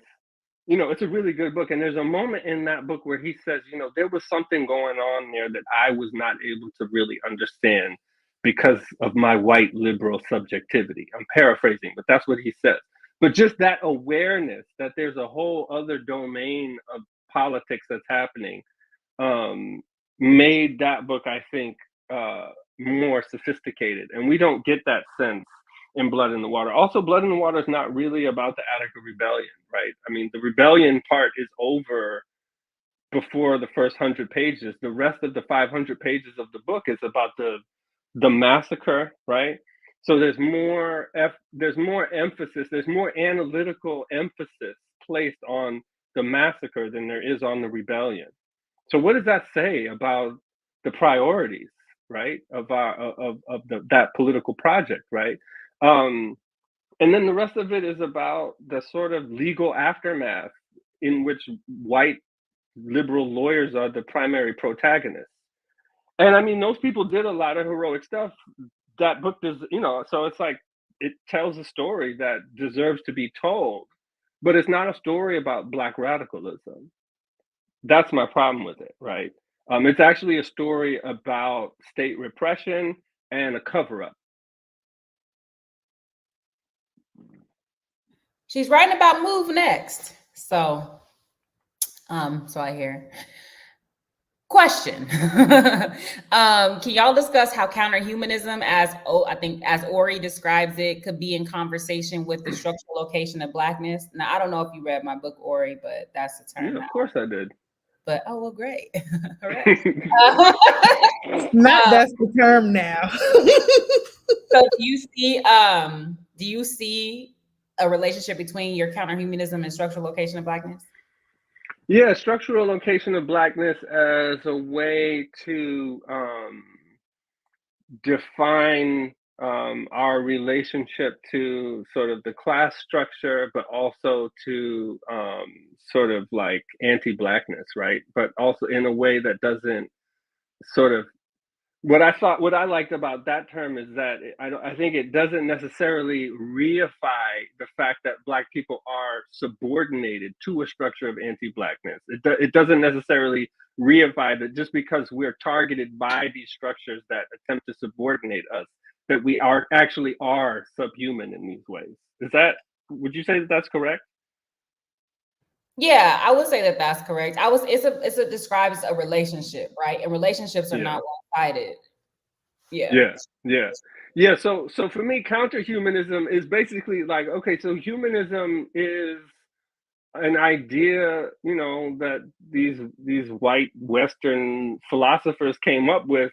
Speaker 3: you know, it's a really good book. And there's a moment in that book where he says, you know, there was something going on there that I was not able to really understand because of my white liberal subjectivity. I'm paraphrasing, but that's what he says. But just that awareness that there's a whole other domain of politics that's happening made that book, I think, more sophisticated. And we don't get that sense in Blood in the Water. Also, Blood in the Water is not really about the Attica Rebellion, right? I mean, the rebellion part is over before the first 100 pages. The rest of the 500 pages of the book is about the massacre, right? So there's more emphasis, there's more analytical emphasis placed on the massacre than there is on the rebellion. So what does that say about the priorities, right, of that political project, right? And then the rest of it is about the sort of legal aftermath in which white liberal lawyers are the primary protagonists. And I mean, those people did a lot of heroic stuff. That book does, you know, so it's like it tells a story that deserves to be told, but it's not a story about Black radicalism. That's my problem with it, right? It's actually a story about state repression and a cover-up.
Speaker 1: She's writing about Move Next. So I hear. Question. Can y'all discuss how counterhumanism, as Ori describes it, could be in conversation with the structural location of Blackness? Now, I don't know if you read my book, Ori, but that's the term.
Speaker 3: Yeah, of course I did.
Speaker 1: But oh well, great. All right.
Speaker 2: Not that's the term now.
Speaker 1: So do you see a relationship between your counterhumanism and structural location of Blackness?
Speaker 3: Yeah, structural location of Blackness as a way to define our relationship to sort of the class structure, but also to sort of like anti-Blackness, right? But also in a way that doesn't sort of, what I liked about that term is that I think it doesn't necessarily reify the fact that Black people are subordinated to a structure of anti-Blackness. It doesn't necessarily reify that just because we're targeted by these structures that attempt to subordinate us, that we are subhuman in these ways. Would you say that that's correct?
Speaker 1: Yeah, I would say that that's correct. It describes a relationship, right? And relationships are not one-sided. Yeah.
Speaker 3: So for me, counterhumanism is basically like, okay, so humanism is an idea, you know, that these white Western philosophers came up with,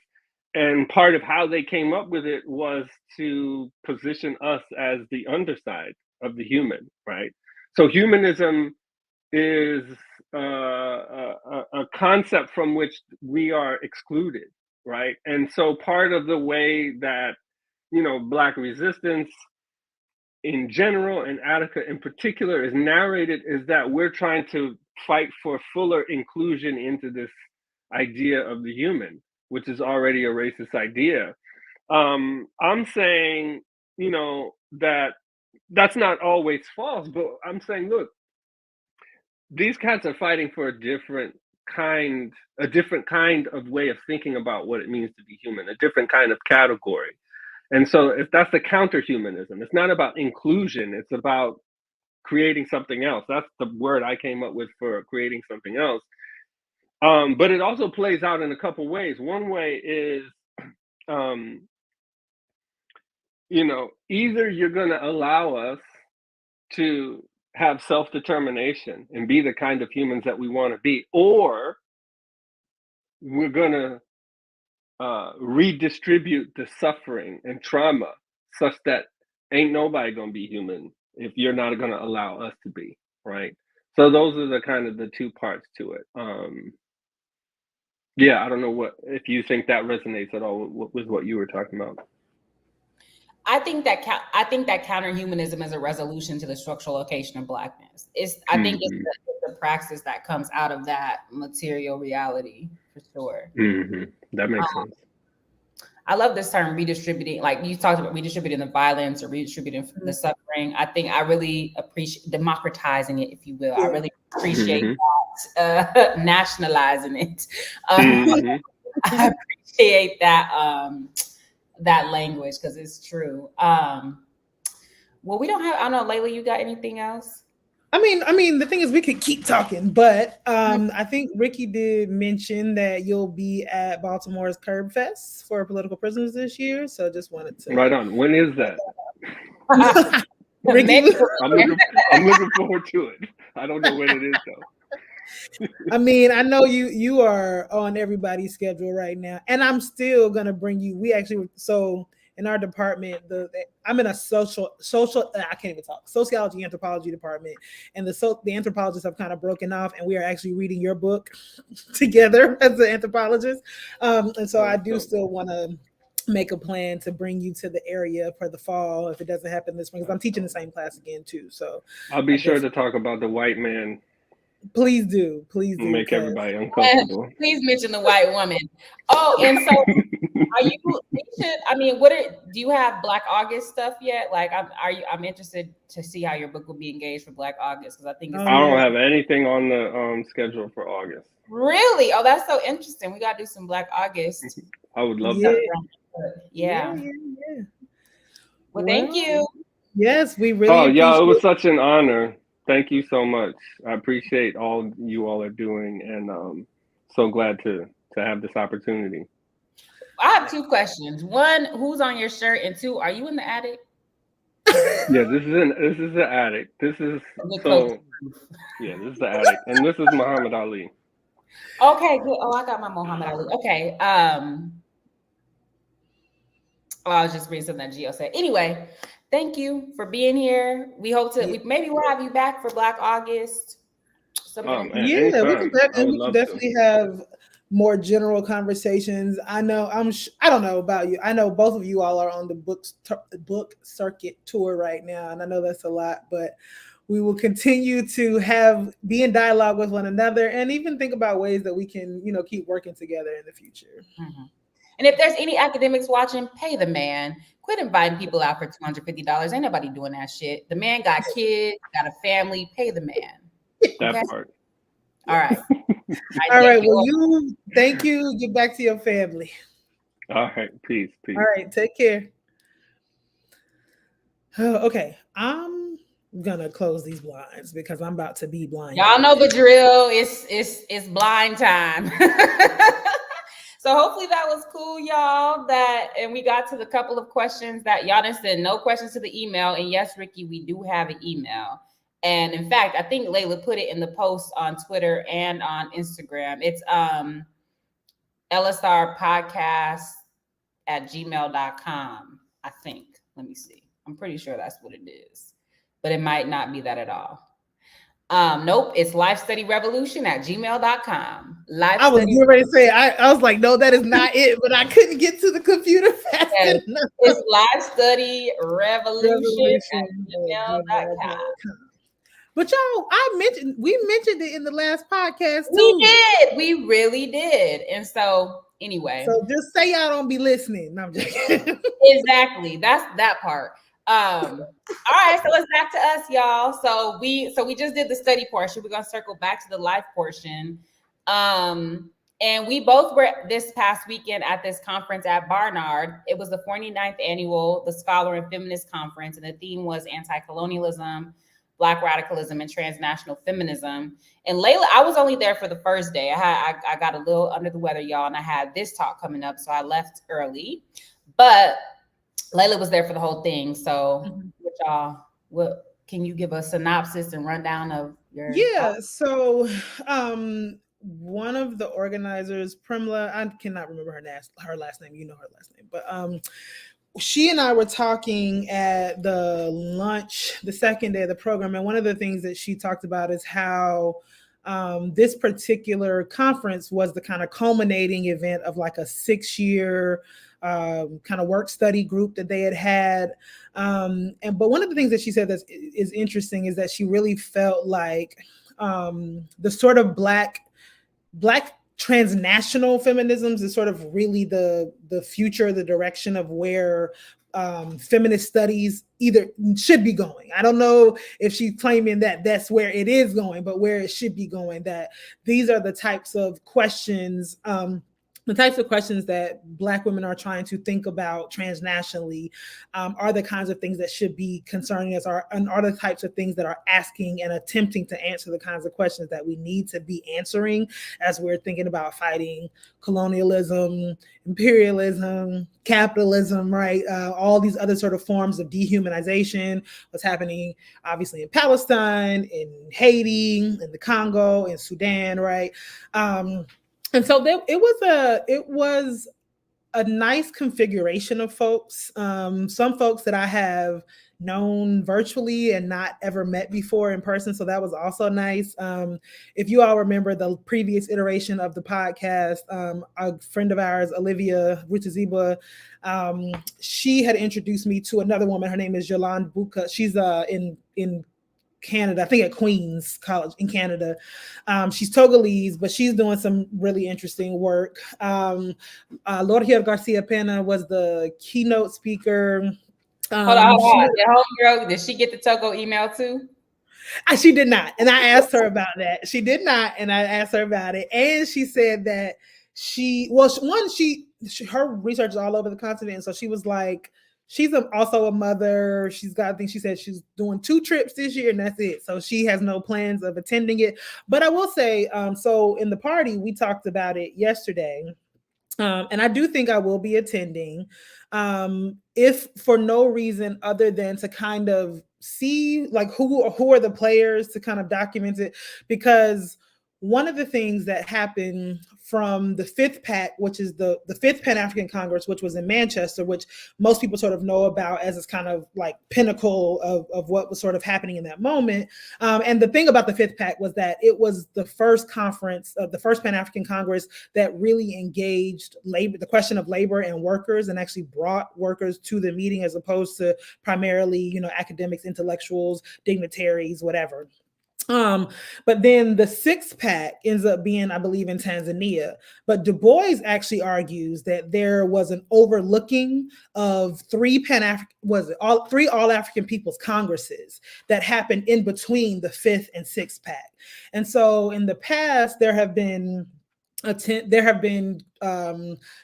Speaker 3: and part of how they came up with it was to position us as the underside of the human, right? So humanism is a concept from which we are excluded, right? And so part of the way that, you know, Black resistance in general and Attica in particular is narrated is that we're trying to fight for fuller inclusion into this idea of the human, which is already a racist idea. I'm saying, you know, that that's not always false, but I'm saying, look, these cats are fighting for a different different kind of way of thinking about what it means to be human, a different kind of category. And so if that's the counter-humanism, it's not about inclusion, it's about creating something else. That's the word I came up with for creating something else. But it also plays out in a couple ways. One way is, either you're going to allow us to have self-determination and be the kind of humans that we want to be, or we're going to redistribute the suffering and trauma such that ain't nobody going to be human if you're not going to allow us to be, right? So those are the kind of the two parts to it. I don't know if you think that resonates at all with what you were talking about.
Speaker 1: I think that counter-humanism is a resolution to the structural location of Blackness. I think it's the praxis that comes out of that material reality, for sure.
Speaker 3: That makes sense.
Speaker 1: I love this term, redistributing. Like you talked about redistributing the violence or redistributing the suffering. I think I really appreciate democratizing it, if you will. I really appreciate that, nationalizing it. I appreciate that language because it's true. Well, we don't have. I don't know, Layla, you got anything else?
Speaker 2: I mean, the thing is, we could keep talking, but I think Ricky did mention that you'll be at Baltimore's Curb Fest for political prisoners this year. So just wanted to.
Speaker 3: Right on. When is that?
Speaker 2: Ricky,
Speaker 3: I'm looking forward to it. I don't know when it is though.
Speaker 2: I mean, I know you are on everybody's schedule right now, and I'm still gonna bring you. We actually in our department, I'm in a I can't even talk, sociology anthropology department, and the anthropologists have kind of broken off, and we are actually reading your book together as an anthropologist. And so I do still want to make a plan to bring you to the area for the fall if it doesn't happen this spring, because I'm teaching the same class again too. So
Speaker 3: I'll be sure to talk about the white man.
Speaker 2: Please do.
Speaker 3: Make everybody uncomfortable.
Speaker 1: Please mention the white woman. Oh, and so do you have Black August stuff yet? Like, I'm interested to see how your book will be engaged for Black August, because I think
Speaker 3: I don't have anything on the schedule for August.
Speaker 1: Really? Oh, that's so interesting. We got to do some Black August.
Speaker 3: I would love that.
Speaker 1: Yeah. Well, thank you.
Speaker 2: Yes, we really.
Speaker 3: It was such an honor. Thank you so much. I appreciate all you all are doing, and so glad to have this opportunity.
Speaker 1: I have two questions. One, who's on your shirt? And two, are you in the attic?
Speaker 3: Yeah, this is the attic. This is the attic, and this is Muhammad Ali.
Speaker 1: Okay, good. Oh, I got my Muhammad Ali. Okay. I was just reading something that Gio said. Anyway, thank you for being here. We hope maybe we'll have you back for Black August.
Speaker 2: We can definitely have more general conversations. I don't know about you. I know both of you all are on the book circuit tour right now, and I know that's a lot, but we will continue to be in dialogue with one another and even think about ways that we can, keep working together in the future.
Speaker 1: Mm-hmm. And if there's any academics watching, pay the man. Quit inviting people out for $250. Ain't nobody doing that shit. The man got kids, got a family. Pay the man.
Speaker 3: That part.
Speaker 1: All right.
Speaker 2: All right. Well, thank you. Get back to your family.
Speaker 3: All right. Peace.
Speaker 2: All right. Take care. Okay. I'm gonna close these blinds because I'm about to be blind.
Speaker 1: Y'all know the drill. It's blind time. So hopefully that was cool, y'all. And we got to the couple of questions that y'all didn't send no questions to the email. And yes, Ricky, we do have an email. And in fact, I think Layla put it in the post on Twitter and on Instagram. It's lsrpodcast@gmail.com, I think. Let me see. I'm pretty sure that's what it is, but it might not be that at all. Nope, it's lifestudyrevolution@gmail.com.
Speaker 2: I was ready to say, I was like, no, that is not it, but I couldn't get to the computer fast enough.
Speaker 1: It's lifestudyrevolution@gmail.com.
Speaker 2: But y'all, we mentioned it in the last podcast too.
Speaker 1: We did. We really did. And so anyway.
Speaker 2: So just say y'all don't be listening. No, I'm just kidding.
Speaker 1: Exactly. That's that part. All right, so it's back to us, y'all. So we just did the study portion. We're gonna circle back to the life portion. And we both were this past weekend at this conference at Barnard. It was the 49th annual, the Scholar and Feminist Conference, and the theme was anti-colonialism, Black radicalism, and transnational feminism. And Layla, I was only there for the first day. I got a little under the weather, y'all, and I had this talk coming up, so I left early. But Layla was there for the whole thing. So, what can you give a synopsis and rundown of your?
Speaker 2: Yeah. So, one of the organizers, Primla, I cannot remember her last name. You know her last name, but she and I were talking at the lunch the second day of the program, and one of the things that she talked about is how this particular conference was the kind of culminating event of like a 6-year kind of work study group that they had. But one of the things that she said that is interesting is that she really felt like the sort of black transnational feminisms is sort of really the future, the direction of where feminist studies either should be going. I don't know if she's claiming that that's where it is going, but where it should be going, that these are the types of questions that Black women are trying to think about transnationally, are the kinds of things that should be concerning us, and are the types of things that are asking and attempting to answer the kinds of questions that we need to be answering as we're thinking about fighting colonialism, imperialism, capitalism, right? All these other sort of forms of dehumanization, what's happening obviously in Palestine, in Haiti, in the Congo, in Sudan, right? And so it was a nice configuration of folks. Some folks that I have known virtually and not ever met before in person. So that was also nice. If you all remember the previous iteration of the podcast, a friend of ours, Olivia Rutaziba, she had introduced me to another woman. Her name is Yolande Buka. She's in Canada, I think at Queen's College in Canada. She's Togolese, but she's doing some really interesting work. Lorgia Garcia Pena was the keynote speaker.
Speaker 1: Hold on. Your homegirl, did she get the Togo email too?
Speaker 2: She did not. And I asked her about that. She did not. And I asked her about it. And she said that her research is all over the continent. And so she was like, she's also a mother. I think she said she's doing 2 trips this year and that's it. So she has no plans of attending it. But I will say, so in the party, we talked about it yesterday. And I do think I will be attending, if for no reason other than to kind of see like who are the players, to kind of document it, because one of the things that happened from the 5th PAC, which is the 5th Pan-African Congress, which was in Manchester, which most people sort of know about as this kind of like pinnacle of what was sort of happening in that moment. And the thing about the 5th PAC was that it was the first conference of the first Pan-African Congress that really engaged labor, the question of labor and workers, and actually brought workers to the meeting as opposed to primarily, academics, intellectuals, dignitaries, whatever. But then the 6th PAC ends up being, I believe, in Tanzania. But Du Bois actually argues that there was an overlooking of 3 All-African People's Congresses that happened in between the 5th and 6th PAC. And so in the past, there have been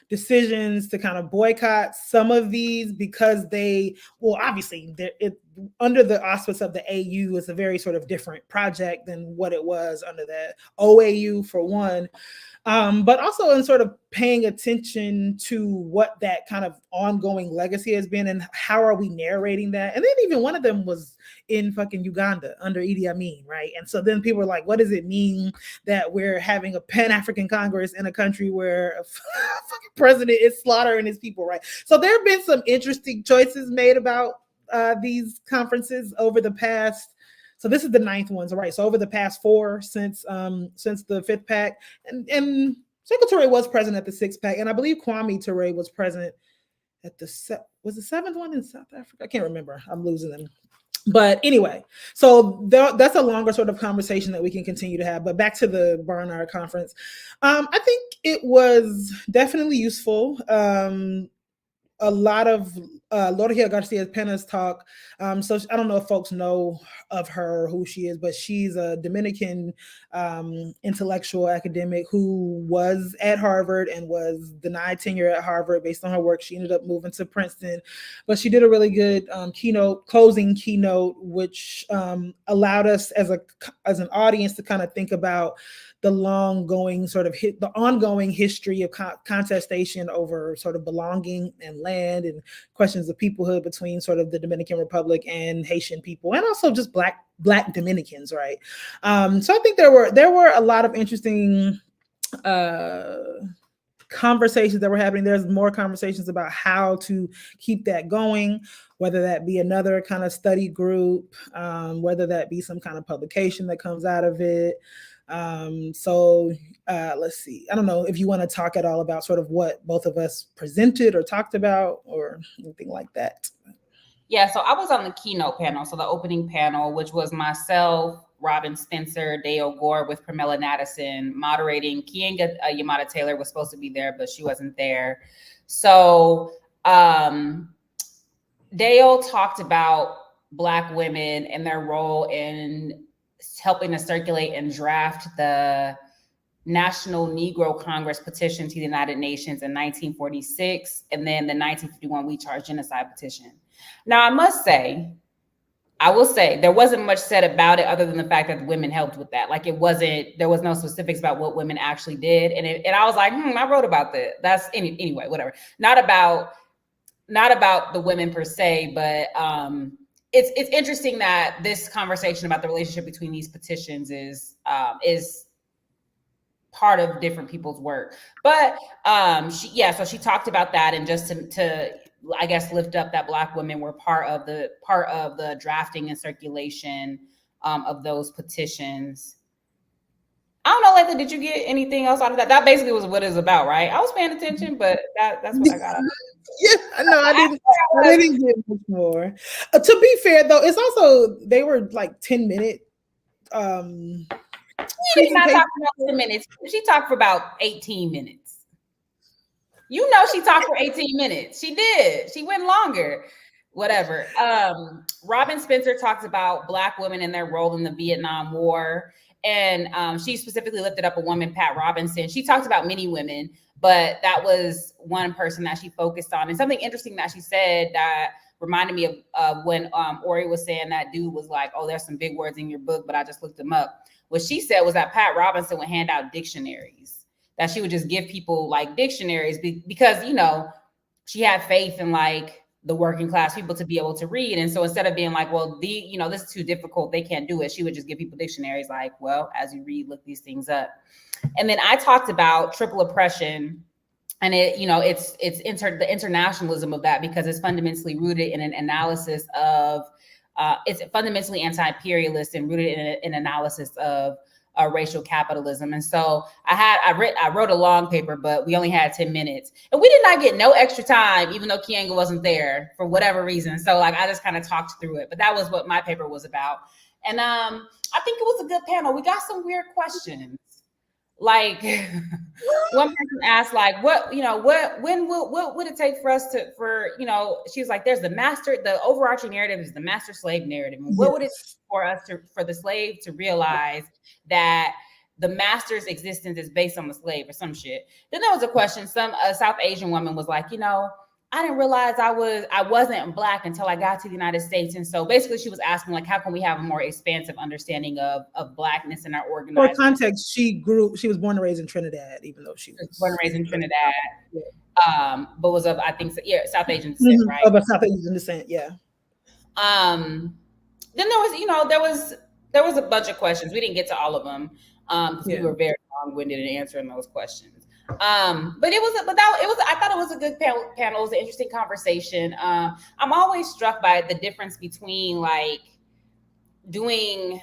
Speaker 2: decisions to kind of boycott some of these because obviously under the auspice of the AU is a very sort of different project than what it was under the OAU for one. But also in sort of paying attention to what that kind of ongoing legacy has been and how are we narrating that. And then even one of them was in fucking Uganda under Idi Amin, right? And so then people were like, what does it mean that we're having a Pan-African Congress in a country where a fucking president is slaughtering his people, right? So there have been some interesting choices made about these conferences over the past. So this is the 9th one, right? So over the past 4 since the 5th PAC, and Secretary was present at the 6th PAC, and I believe Kwame Ture was present at the 7th one in South Africa. I can't remember. I'm losing them. But anyway, so that's a longer sort of conversation that we can continue to have. But back to the Barnard conference, I think it was definitely useful. A lot of Lorgia Garcia Pena's talk. So I don't know if folks know of her, who she is, but she's a Dominican intellectual academic who was at Harvard and was denied tenure at Harvard based on her work. She ended up moving to Princeton, but she did a really good closing keynote, which allowed us as an audience to kind of think about the the ongoing history of contestation over sort of belonging and land and questions of peoplehood between sort of the Dominican Republic and Haitian people, and also just Black Dominicans, right? So I think there were a lot of interesting conversations that were happening. There's more conversations about how to keep that going, whether that be another kind of study group, whether that be some kind of publication that comes out of it. So let's see. I don't know if you want to talk at all about sort of what both of us presented or talked about or anything like that.
Speaker 1: Yeah, so I was on the keynote panel, so the opening panel, which was myself, Robin Spencer, Dale Gore with Pramila Nadesan moderating. Kienga Yamada Taylor was supposed to be there, but she wasn't there. So Dale talked about Black women and their role in helping to circulate and draft the National Negro Congress petition to the United Nations in 1946, and then the 1951 We Charge Genocide petition. Now, I will say there wasn't much said about it other than the fact that women helped with that. Like there was no specifics about what women actually did. And I was like, I wrote about that. That's anyway, whatever. Not about the women per se, but it's interesting that this conversation about the relationship between these petitions is part of different people's work. But so she talked about that, and just to I guess lift up that Black women were part of the drafting and circulation of those petitions. I don't know, Latha, did you get anything else out of that? That basically was what it was about, right? I was paying attention, but that's what I got out of it.
Speaker 2: Yeah, no, I didn't get much more. To be fair, though, it's also, they were like 10-minute.
Speaker 1: She did not talk for 10 minutes. She talked for about 18 minutes. You know, she talked for 18 minutes. She did. She went longer. Whatever. Robin Spencer talks about Black women and their role in the Vietnam War. And she specifically lifted up a woman, Pat Robinson. She talked about many women, but that was one person that she focused on. And something interesting that she said that reminded me of when Ori was saying that dude was like, oh, there's some big words in your book, but I just looked them up. What she said was that Pat Robinson would hand out dictionaries, that she would just give people like dictionaries because, you know, she had faith in like the working class people to be able to read. And so instead of being like, well, this is too difficult, they can't do it, she would just give people dictionaries like, well, as you read, look these things up. And then I talked about triple oppression, and the internationalism of that, because it's fundamentally rooted in an analysis of, it's fundamentally anti-imperialist and rooted in an analysis of racial capitalism. And so I wrote a long paper, but we only had 10 minutes, and we did not get no extra time, even though Kienga wasn't there for whatever reason. So like, I just kind of talked through it, but that was what my paper was about. And I think it was a good panel. We got some weird questions. Like one person asked, like, what would it take for us she was like, there's the overarching narrative is the master slave narrative. And what would it take for us for the slave to realize that the master's existence is based on the slave or some shit? Then there was a question, some South Asian woman was like, I didn't realize I wasn't Black until I got to the United States. And so basically she was asking, like, how can we have a more expansive understanding of Blackness in our organization?
Speaker 2: For context, she was born and raised in Trinidad, even though she was
Speaker 1: born and raised in Trinidad. Yeah. But was of, I think, South Asian descent, right?
Speaker 2: Of a South Asian descent, yeah.
Speaker 1: Then there was a bunch of questions. We didn't get to all of them because we were very long-winded in answering those questions. I thought it was a good panel. It was an interesting conversation. I'm always struck by the difference between like doing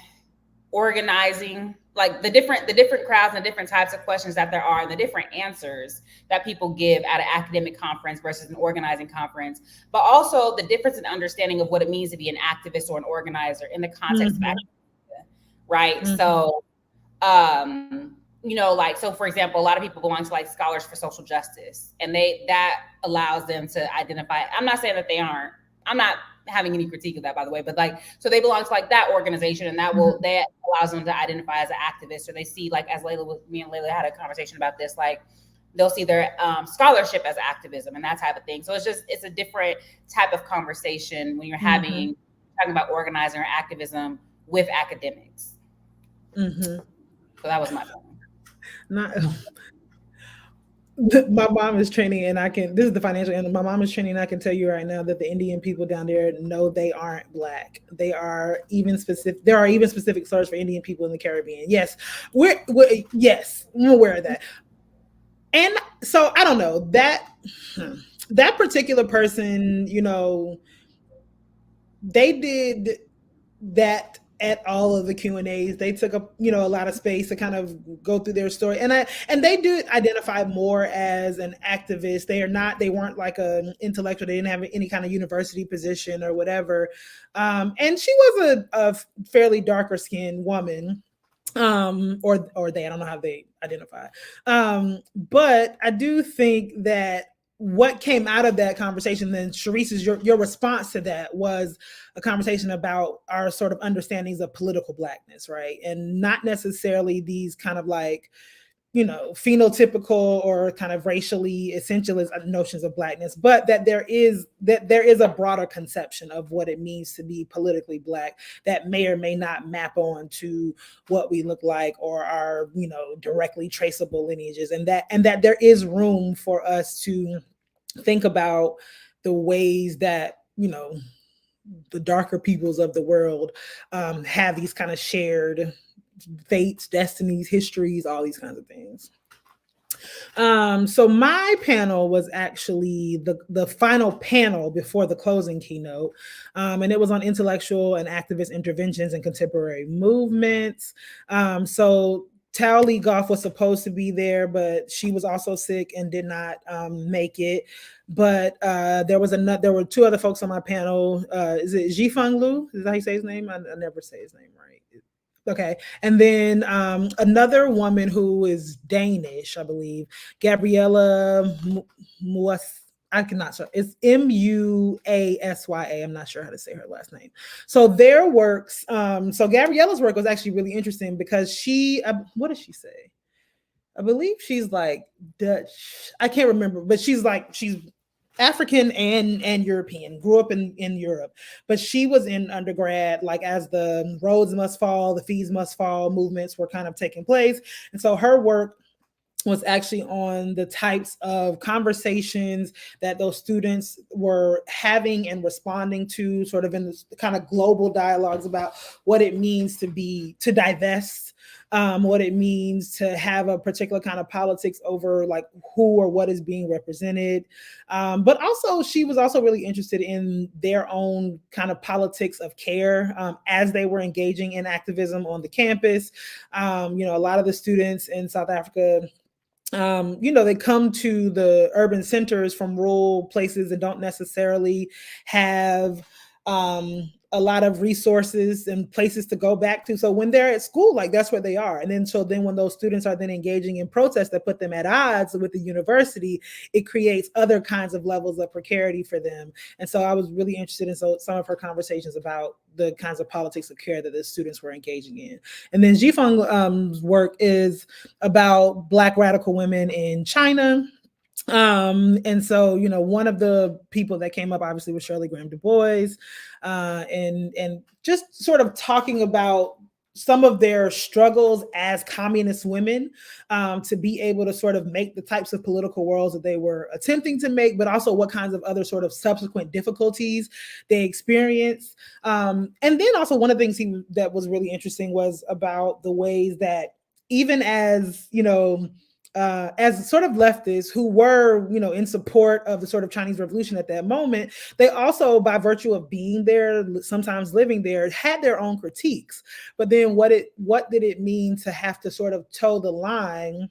Speaker 1: organizing, like the different crowds and the different types of questions that there are and the different answers that people give at an academic conference versus an organizing conference, but also the difference in understanding of what it means to be an activist or an organizer in the context of academia, right? So you know, like, so for example, a lot of people belong to like Scholars for Social Justice, and that allows them to identify. I'm not saying that they aren't. I'm not having any critique of that, by the way, but like, so they belong to like that organization, and that allows them to identify as an activist, or they see, like, as me and Layla had a conversation about this, like they'll see their scholarship as activism and that type of thing. So it's a different type of conversation when you're talking about organizing or activism with academics. So that was my point.
Speaker 2: Not my mom is training, and this is the financial end. My mom is training, and I can tell you right now that the Indian people down there know they aren't Black. There are even specific slurs for Indian people in the Caribbean. Yes, yes, I'm aware of that. And so I don't know that particular person, you know, they did that at all of the Q&As. They took up, you know, a lot of space to kind of go through their story. And they do identify more as an activist. They weren't like an intellectual. They didn't have any kind of university position or whatever. And she was a fairly darker skinned woman. Or they, I don't know how they identify. But I do think that what came out of that conversation, then Sharice's, your response to that was a conversation about our sort of understandings of political Blackness, right? And not necessarily these kind of like, you know, phenotypical or kind of racially essentialist notions of Blackness, but that there is a broader conception of what it means to be politically Black that may or may not map on to what we look like or our, you know, directly traceable lineages, and that there is room for us to think about the ways that, you know, the darker peoples of the world have these kind of shared fates, destinies, histories, all these kinds of things. So my panel was actually the final panel before the closing keynote, and it was on intellectual and activist interventions in contemporary movements. So Tao Lee Goff was supposed to be there, but she was also sick and did not make it. But there were two other folks on my panel. Is it Jifeng Liu? Is that how you say his name? I never say his name right. Okay. And then another woman who is Danish, I believe, Gabriella Muas. I cannot say it's Muasya. I'm not sure how to say her last name. So their works, so Gabriella's work was actually really interesting because she, what does she say? I believe she's like Dutch. I can't remember, but she's African and European, grew up in Europe, but she was in undergrad, like as the Roads Must Fall, the Fees Must Fall movements were kind of taking place. And so her work was actually on the types of conversations that those students were having and responding to, sort of in this kind of global dialogues about what it means to divest, what it means to have a particular kind of politics over like who or what is being represented. But also she was also really interested in their own kind of politics of care as they were engaging in activism on the campus. You know, a lot of the students in South Africa, you know, they come to the urban centers from rural places and don't necessarily have a lot of resources and places to go back to. So when they're at school, like that's where they are. And then when those students are then engaging in protests that put them at odds with the university, it creates other kinds of levels of precarity for them. And so I was really interested in some of her conversations about the kinds of politics of care that the students were engaging in. And then Jifeng's work is about Black radical women in China. And so, you know, one of the people that came up obviously was Shirley Graham Du Bois, and just sort of talking about some of their struggles as communist women, to be able to sort of make the types of political worlds that they were attempting to make, but also what kinds of other sort of subsequent difficulties they experienced. And then also one of the things that was really interesting was about the ways that even as, you know, as sort of leftists who were, you know, in support of the sort of Chinese Revolution at that moment, they also, by virtue of being there, sometimes living there, had their own critiques. But then what did it mean to have to sort of toe the line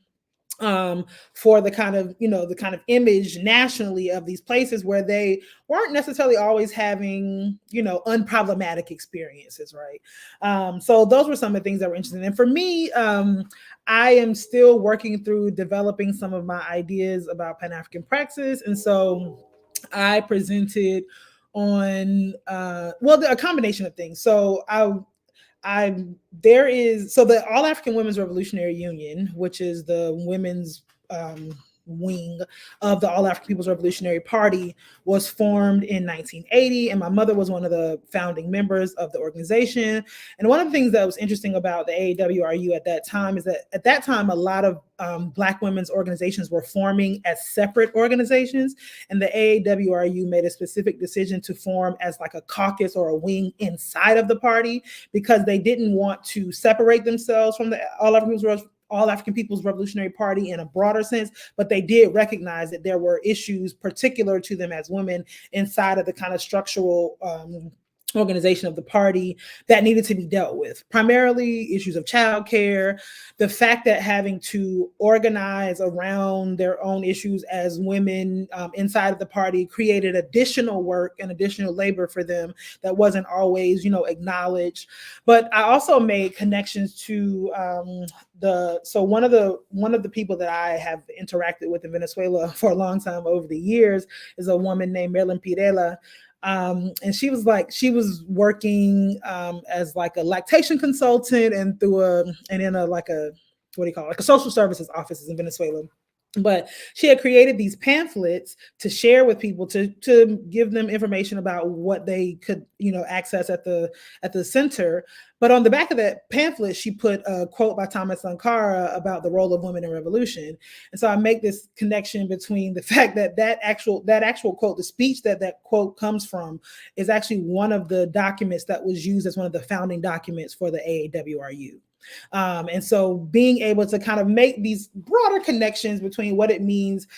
Speaker 2: for the kind of, the kind of image nationally of these places where they weren't necessarily always having, unproblematic experiences, right? So those were some of the things that were interesting. And for me, I am still working through developing some of my ideas about Pan-African praxis. And so I presented on, a combination of things. So the All African Women's Revolutionary Union, which is the women's wing of the All African People's Revolutionary Party, was formed in 1980, and my mother was one of the founding members of the organization. And one of the things that was interesting about the AAWRU at that time is that at that time, a lot of Black women's organizations were forming as separate organizations, and the AAWRU made a specific decision to form as like a caucus or a wing inside of the party because they didn't want to separate themselves from the All African People's Revolutionary Party in a broader sense, but they did recognize that there were issues particular to them as women inside of the kind of structural organization of the party that needed to be dealt with. Primarily issues of childcare, the fact that having to organize around their own issues as women inside of the party created additional work and additional labor for them that wasn't always, acknowledged. But I also made connections to one of the people that I have interacted with in Venezuela for a long time over the years is a woman named Marilyn Pirela. And she was working as like a lactation consultant and in a social services offices in Venezuela. But she had created these pamphlets to share with people to give them information about what they could, access at the center. But on the back of that pamphlet, she put a quote by Thomas Sankara about the role of women in revolution. And so I make this connection between the fact that actual quote, the speech that quote comes from, is actually one of the documents that was used as one of the founding documents for the AAWRU. And so being able to kind of make these broader connections between what it means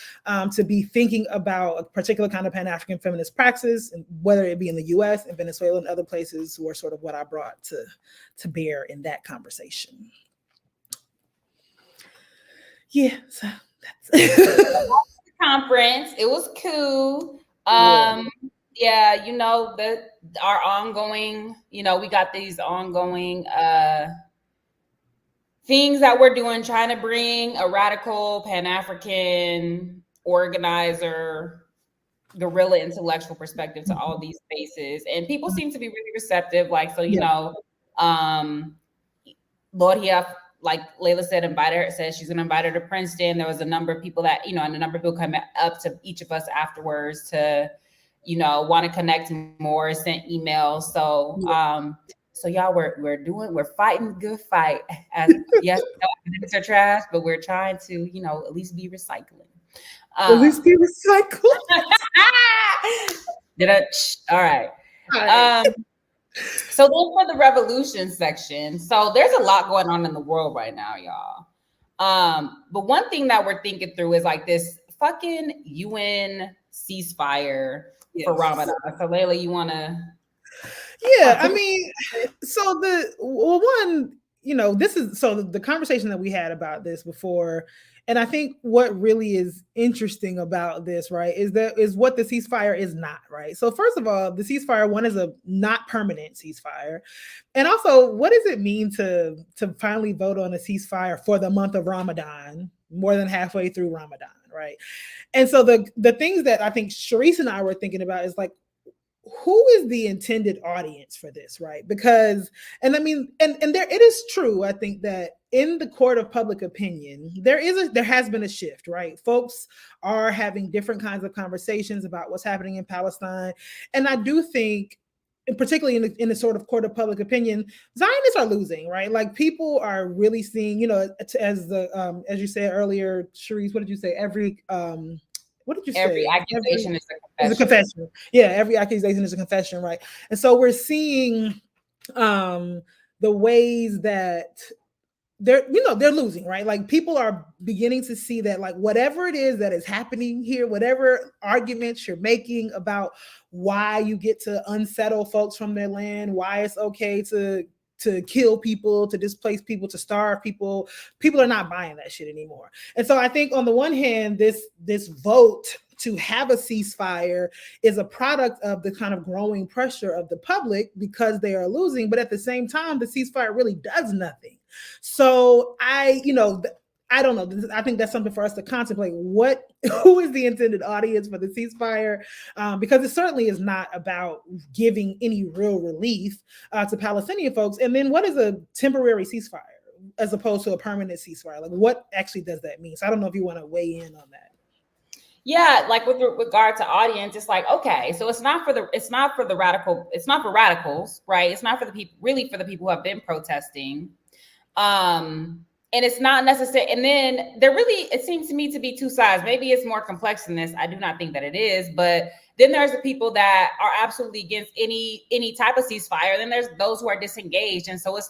Speaker 2: to be thinking about a particular kind of Pan-African feminist praxis, and whether it be in the US and Venezuela and other places, were sort of what I brought to bear in that conversation. Yeah, so that's
Speaker 1: conference. It was cool. Our ongoing, we got these ongoing things that we're doing, trying to bring a radical Pan-African organizer, guerrilla intellectual perspective to all of these spaces. And people seem to be really receptive. Loria, like Layla said, says she's going to invite her to Princeton. There was a number of people that, and a number of people come up to each of us afterwards to, want to connect more, sent emails. So y'all, we're fighting the good fight. Yes, academics are trash, but we're trying to, at least be recycling.
Speaker 2: At least be recycled.
Speaker 1: All right. So then for the revolution section, so there's a lot going on in the world right now, y'all. But one thing that we're thinking through is like this fucking UN ceasefire for Ramadan. So Layla, you want to?
Speaker 2: Yeah, I mean, so the conversation that we had about this before, and I think what really is interesting about this, right, is what the ceasefire is not, right? So first of all, the ceasefire, one, is a not permanent ceasefire. And also, what does it mean to finally vote on a ceasefire for the month of Ramadan, more than halfway through Ramadan, right? And so the things that I think Sharice and I were thinking about is like, who is the intended audience for this, right? Because, and I mean, and there, it is true, I think, that in the court of public opinion, there has been a shift, right? Folks are having different kinds of conversations about what's happening in Palestine. And I do think, and particularly in the sort of court of public opinion, Zionists are losing, right? Like, people are really seeing, as you said earlier, Sharice, what did you say? What did you say?
Speaker 1: Every accusation is a
Speaker 2: confession. Yeah, every accusation is a confession, right? And so we're seeing the ways that they're losing, right? Like, people are beginning to see that, like, whatever it is that is happening here, whatever arguments you're making about why you get to unsettle folks from their land, why it's okay to to kill people, to displace people, to starve people. People are not buying that shit anymore. And so I think on the one hand, this vote to have a ceasefire is a product of the kind of growing pressure of the public because they are losing. But at the same time, the ceasefire really does nothing. So I don't know. I think that's something for us to contemplate. Who is the intended audience for the ceasefire? Because it certainly is not about giving any real relief to Palestinian folks. And then what is a temporary ceasefire as opposed to a permanent ceasefire? Like, what actually does that mean? So I don't know if you want to weigh in on that.
Speaker 1: Yeah, like with regard to audience, it's like, okay, so it's not for radicals, right? It's not for the people, really for the people who have been protesting. And it's not necessary. And then it seems to me to be two sides. Maybe it's more complex than this. I do not think that it is, but then there's the people that are absolutely against any type of ceasefire. Then there's those who are disengaged. And so it's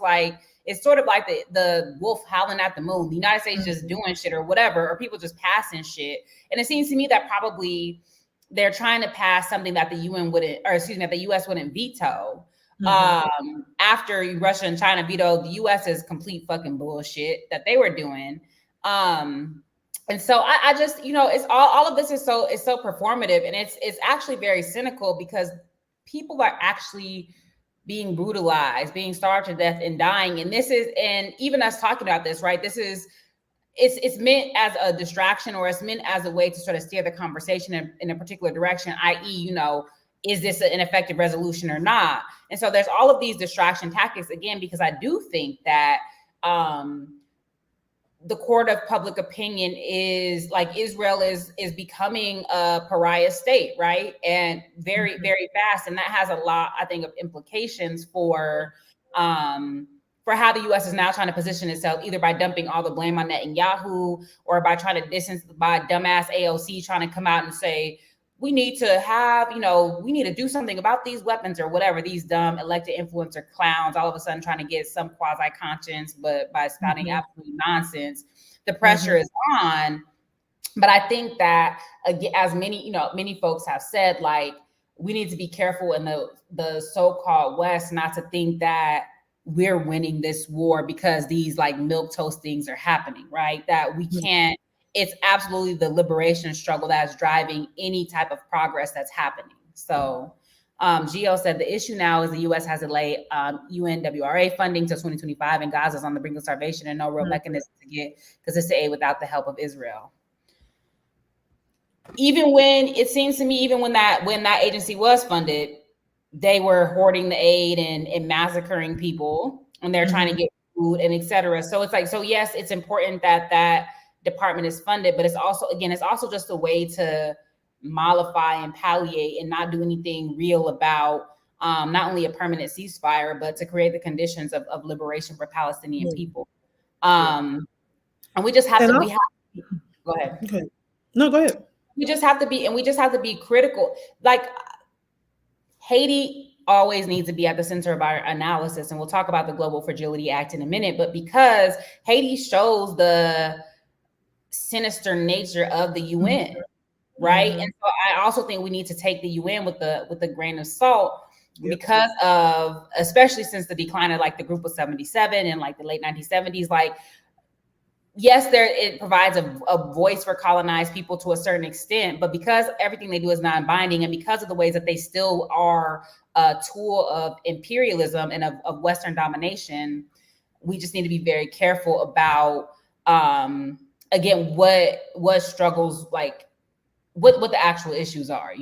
Speaker 1: sort of like the wolf howling at the moon. The United States just doing shit or whatever, or people just passing shit. And it seems to me that probably they're trying to pass something that that the US wouldn't veto. After Russia and China vetoed the US's complete fucking bullshit that they were doing. And so I just, it's all of this is so performative, and it's actually very cynical because people are actually being brutalized, being starved to death and dying. And even us talking about this, right? It's meant as a distraction, or it's meant as a way to sort of steer the conversation in a particular direction, i.e., is this an effective resolution or not? And so there's all of these distraction tactics, again, because I do think that the court of public opinion is like Israel is becoming a pariah state, right? And very, very fast. And that has a lot, I think, of implications for how the U.S. is now trying to position itself, either by dumping all the blame on Netanyahu or by trying to distance by dumbass AOC trying to come out and say, we need to do something about these weapons or whatever, these dumb elected influencer clowns all of a sudden trying to get some quasi conscience, but by spouting absolute nonsense. The pressure is on. But I think that, as many folks have said, like, we need to be careful in the so-called West not to think that we're winning this war because these like milquetoast things are happening, right? That we can't. It's absolutely the liberation struggle that's driving any type of progress that's happening. So Gio said the issue now is the U.S. has delayed UNWRA funding till 2025, and Gaza's on the brink of starvation and no real mechanism to get consistent aid without the help of Israel. Even when that agency was funded, they were hoarding the aid and massacring people, and they're trying to get food and et cetera. So it's like, so yes, it's important that department is funded, but it's also just a way to mollify and palliate and not do anything real about not only a permanent ceasefire, but to create the conditions of liberation for Palestinian people. And we just have to go ahead.
Speaker 2: Okay. No, go ahead.
Speaker 1: We just have to be critical. Like, Haiti always needs to be at the center of our analysis, and we'll talk about the Global Fragility Act in a minute, but because Haiti shows the sinister nature of the UN, right? And so I also think we need to take the UN with a grain of salt, because of, especially since the decline of like the Group of 77 in like the late 1970s, like, yes, it provides a voice for colonized people to a certain extent, but because everything they do is non-binding, and because of the ways that they still are a tool of imperialism and of Western domination, we just need to be very careful about again, what struggles, like what the actual issues are,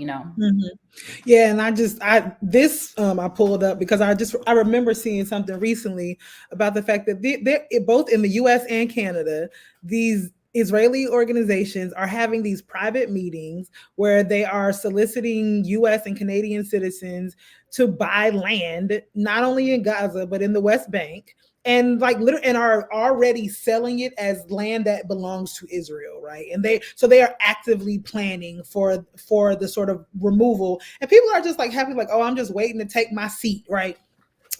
Speaker 2: Yeah, and I pulled up because I remember seeing something recently about the fact that they're both in the US and Canada, these Israeli organizations are having these private meetings where they are soliciting US and Canadian citizens to buy land, not only in Gaza, but in the West Bank, and and are already selling it as land that belongs to Israel, right? And they are actively planning for the sort of removal, and people are just like happy, like, oh, I'm just waiting to take my seat, right?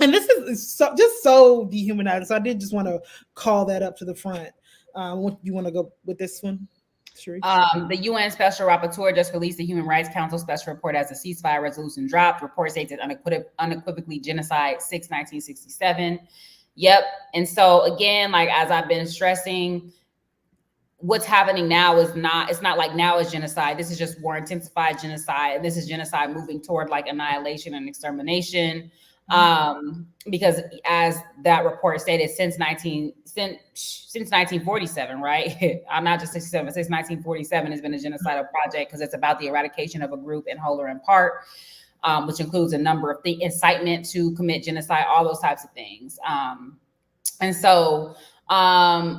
Speaker 2: And this is so dehumanizing. So I did just want to call that up to the front. You want to go with this one? Sure.
Speaker 1: The UN Special Rapporteur just released the Human Rights Council special report as the ceasefire resolution dropped. Report states it unequivocally genocide 1967. Yep. And so again, like as I've been stressing, what's happening now is it's not like now is genocide. This is just more intensified genocide. This is genocide moving toward like annihilation and extermination. Because as that report stated, since 1947, right? I'm not just 67, since 1947 has been a genocidal project because it's about the eradication of a group in whole or in part, which includes a number of the incitement to commit genocide, all those types of things. And so,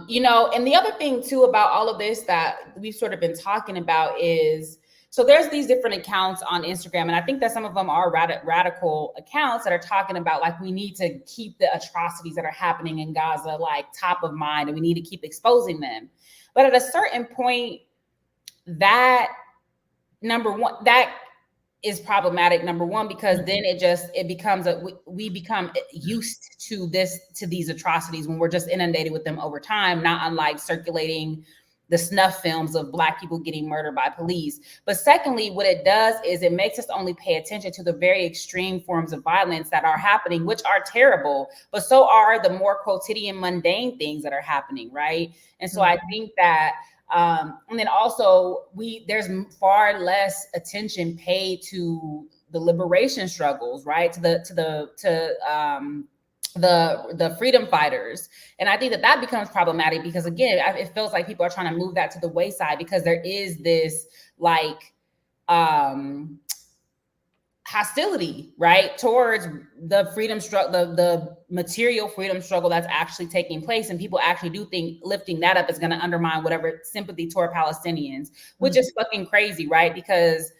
Speaker 1: you know, and the other thing too about all of this that we've sort of been talking about is, so there's these different accounts on Instagram, and I think that some of them are radical accounts that are talking about like we need to keep the atrocities that are happening in Gaza like top of mind, and we need to keep exposing them. But at a certain point, that number one, that is problematic, number one, because then it becomes we become used to these atrocities when we're just inundated with them over time, not unlike circulating the snuff films of Black people getting murdered by police. But secondly, what it does is it makes us only pay attention to the very extreme forms of violence that are happening, which are terrible, but so are the more quotidian, mundane things that are happening, right? And so I think that, and then also there's far less attention paid to the liberation struggles, right? To the freedom fighters. And I think that becomes problematic because again, it feels like people are trying to move that to the wayside because there is this like hostility, right, towards the freedom struggle, the material freedom struggle that's actually taking place. And people actually do think lifting that up is going to undermine whatever sympathy toward Palestinians, which is fucking crazy, right? Because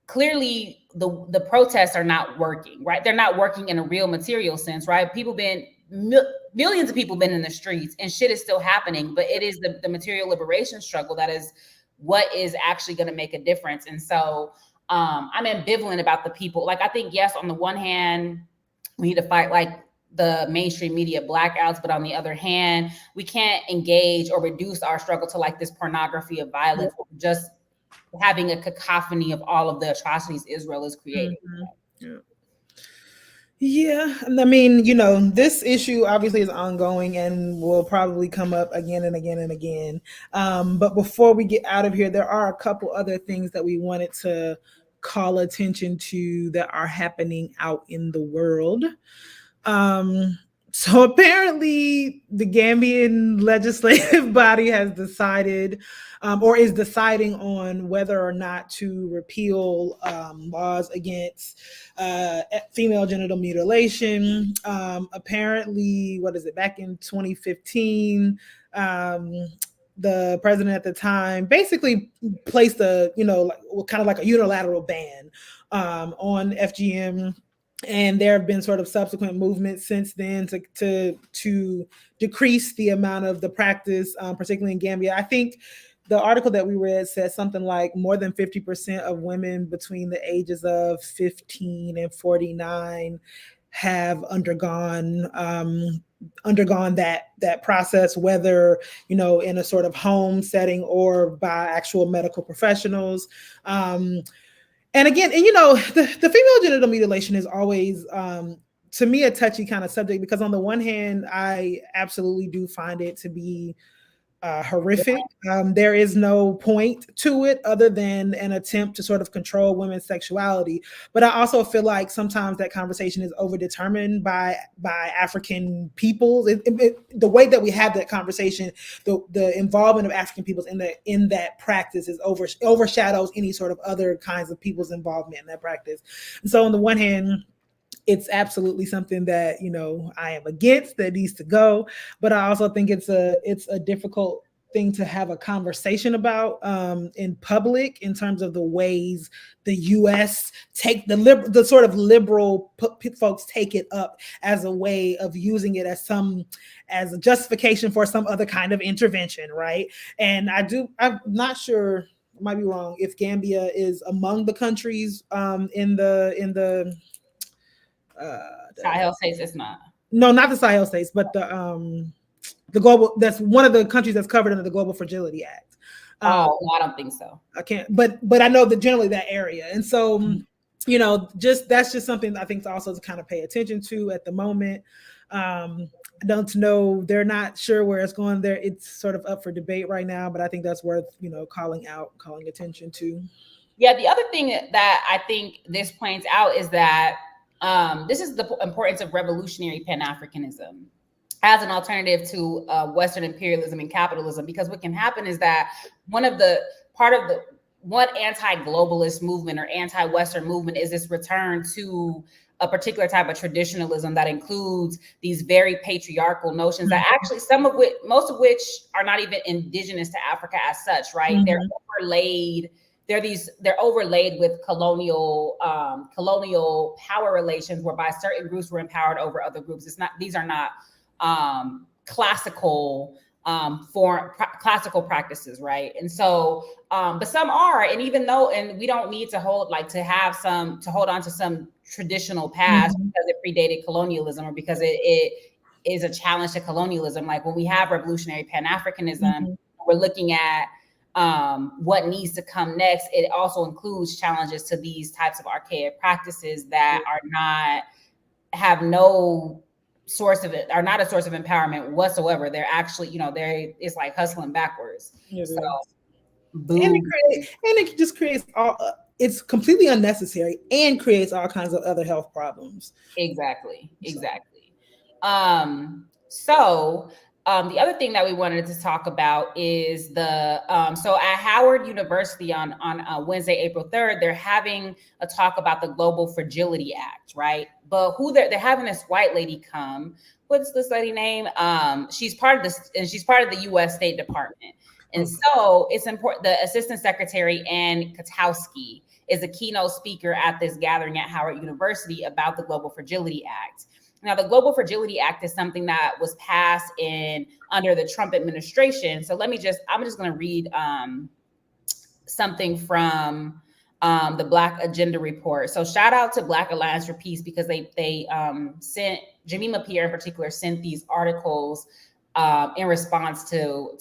Speaker 1: clearly the protests are not working, right? They're not working in a real material sense, right? Millions of people been in the streets and shit is still happening, but it is the material liberation struggle that is what is actually going to make a difference. And so I'm ambivalent about the people. Like, I think, yes, on the one hand, we need to fight like the mainstream media blackouts, but on the other hand, we can't engage or reduce our struggle to like this pornography of violence, just having a cacophony of all of the atrocities Israel is creating.
Speaker 2: Yeah, I mean, you know, this issue obviously is ongoing and will probably come up again and again and again. But before we get out of here, there are a couple other things that we wanted to call attention to that are happening out in the world. So apparently the Gambian legislative body has decided or is deciding on whether or not to repeal laws against female genital mutilation. Apparently, back in 2015, the president at the time basically placed kind of like a unilateral ban on FGM. And there have been sort of subsequent movements since then to decrease the amount of the practice, particularly in Gambia. I think the article that we read said something like more than 50% of women between the ages of 15 and 49 have undergone that process, whether, you know, in a sort of home setting or by actual medical professionals. And again, and you know, the female genital mutilation is always, to me, a touchy kind of subject because on the one hand, I absolutely do find it to be horrific. There is no point to it other than an attempt to sort of control women's sexuality. But I also feel like sometimes that conversation is overdetermined by African peoples. The way that we have that conversation, the involvement of African peoples in that practice is overshadows any sort of other kinds of people's involvement in that practice. And so on the one hand, it's absolutely something that, you know, I am against, that needs to go. But I also think it's a difficult thing to have a conversation about in public in terms of the ways the U.S. take the sort of liberal folks take it up as a way of using it as a justification for some other kind of intervention, right? And I'm not sure, might be wrong, if Gambia is among the countries in the
Speaker 1: Sahel states it's not.
Speaker 2: No, not the Sahel states, but the global. That's one of the countries that's covered under the Global Fragility Act.
Speaker 1: Oh, no, I don't think so.
Speaker 2: I can't, but I know that generally that area. And so, that's just something I think to also to kind of pay attention to at the moment. I don't know. They're not sure where it's going there. It's sort of up for debate right now, but I think that's worth, calling attention to.
Speaker 1: Yeah, the other thing that I think this points out is that this is the importance of revolutionary Pan-Africanism as an alternative to Western imperialism and capitalism, because what can happen is that one anti-globalist movement or anti-Western movement is this return to a particular type of traditionalism that includes these very patriarchal notions that actually most of which are not even indigenous to Africa as such, right?
Speaker 2: Mm-hmm.
Speaker 1: They're overlaid with colonial power relations whereby certain groups were empowered over other groups. These are not classical practices, right? And so, but some are, and we don't need to hold on to some traditional past because it predated colonialism or because it is a challenge to colonialism. Like when we have revolutionary Pan-Africanism, we're looking at what needs to come next. It also includes challenges to these types of archaic practices that are not a source of empowerment whatsoever. They're actually, it's like hustling backwards.
Speaker 2: And it just creates it's completely unnecessary and creates all kinds of other health problems.
Speaker 1: Exactly. So the other thing that we wanted to talk about is so at Howard University on Wednesday, April 3rd, they're having a talk about the Global Fragility Act, right? But they're having this white lady come. What's this lady name? She's part of the U.S. State Department. And so it's important. The Assistant Secretary, Ann Katowski, is a keynote speaker at this gathering at Howard University about the Global Fragility Act. Now, the Global Fragility Act is something that was passed under the Trump administration. So I'm just going to read something from the Black Agenda Report. So shout out to Black Alliance for Peace because they sent, Jemima Pierre in particular, sent these articles in response to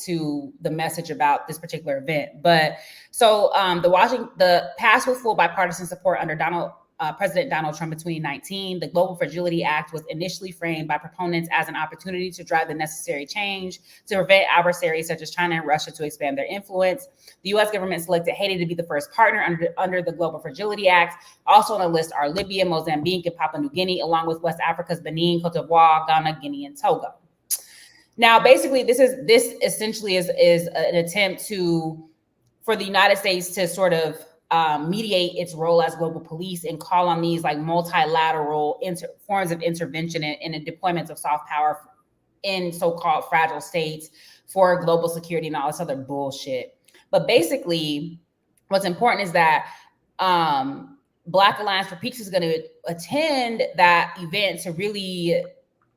Speaker 1: the message about this particular event. But so the passed with full bipartisan support under President Donald Trump in 2019, the Global Fragility Act was initially framed by proponents as an opportunity to drive the necessary change to prevent adversaries such as China and Russia to expand their influence. The U.S. government selected Haiti to be the first partner under the Global Fragility Act. Also on the list are Libya, Mozambique, and Papua New Guinea, along with West Africa's Benin, Cote d'Ivoire, Ghana, Guinea, and Togo. Now, basically, this essentially is an attempt for the United States to sort of mediate its role as global police and call on these like multilateral forms of intervention and deployments of soft power in so-called fragile states for global security and all this other bullshit. But basically, what's important is that Black Alliance for Peace is going to attend that event to really